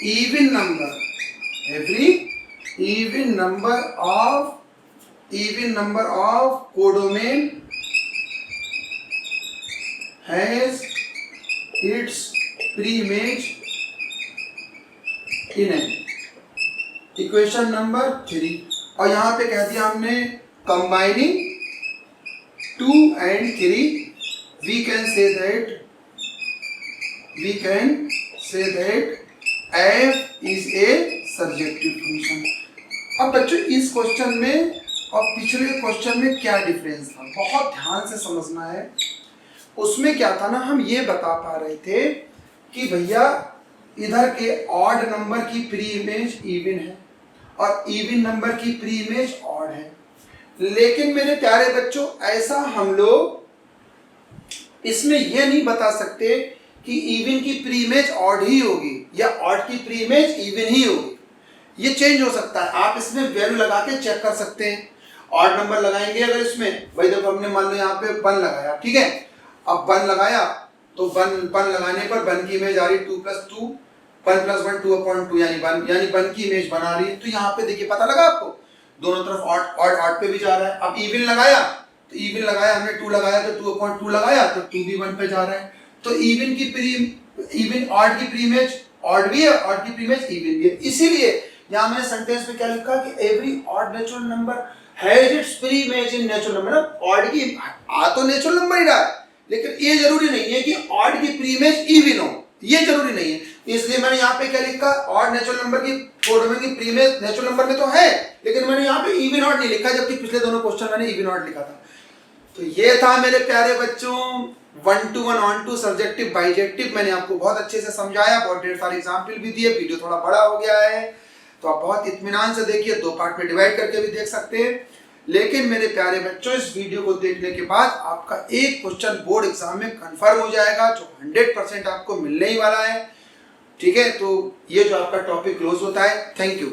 even number of codomain has its pre-image in n, equation number 3। और यहाँ पे कह दिया हमने combining 2 and 3 we can say that f is a surjective function। अब बच्चों इस क्वेश्चन में और पिछले क्वेश्चन में क्या डिफरेंस था, बहुत ध्यान से समझना है। उसमें क्या था ना, हम ये बता पा रहे थे कि भैया इधर के ऑड नंबर की प्री इमेज इवन है और इवन नंबर की प्री इमेज ऑड है। लेकिन मेरे प्यारे बच्चों ऐसा हम लोग इसमें यह नहीं बता सकते कि इवन की प्री इमेज ऑड ही होगी या ऑड की प्री इमेज इवन ही होगी, ये चेंज हो सकता है। आप इसमें वैल्यू लगा के चेक कर सकते हैं। ऑड नंबर लगाएंगे अगर इसमें, भाई देखो हमने मान लो यहाँ पे 1 लगाया, ठीक है, अब 1 लगाया तो 1 लगाने पर 1 की इमेज आ रही है 2 + 2, 1 + 1 2/2 यानी 1, यानी 1 की इमेज बना रही है। तो यहाँ पे देखिए पता लगा आपको, दोनों तरफ ऑड पे भी जा रहा है। अब इवन लगाया तो इवन लगाया हमने, 2 लगाया तो 2/2 लगाया तो 2 भी 1 पे जा रहा है। तो इवन ऑड की प्री इमेज ऑड भी है, ऑड की प्री इमेज इवन भी है। इसीलिए यहाँ मैंने सेंटेंस में क्या लिखा कि every odd natural number has its pre image in natural number. Odd की आ तो नेचुरल नंबर ही रहा है, लेकिन ये जरूरी नहीं है कि ऑड की प्री इमेज इवन हो, ये जरूरी नहीं है। इसलिए मैंने यहाँ पे क्या लिखा, ऑड नेचुरल नंबर की कोडोमेन की प्री इमेज नेचुरल नंबर में तो है, लेकिन मैंने यहाँ पे इवन ऑड नहीं लिखा, जबकि पिछले दोनों क्वेश्चन मैंने इवन ऑड लिखा था। तो ये था मेरे प्यारे बच्चों 1 to 1 on to subjective bijective. मैंने आपको बहुत अच्छे से समझाया, बहुत ढेर सारे एग्जाम्पल भी दिए। वीडियो थोड़ा बड़ा हो गया है तो आप बहुत इत्मीनान से देखिए, 2 पार्ट में डिवाइड करके भी देख सकते हैं। लेकिन मेरे प्यारे बच्चों, इस वीडियो को देखने के बाद आपका एक क्वेश्चन बोर्ड एग्जाम में कंफर्म हो जाएगा, जो 100% आपको मिलने ही वाला है। ठीक है, तो ये जो आपका टॉपिक क्लोज होता है। Thank you.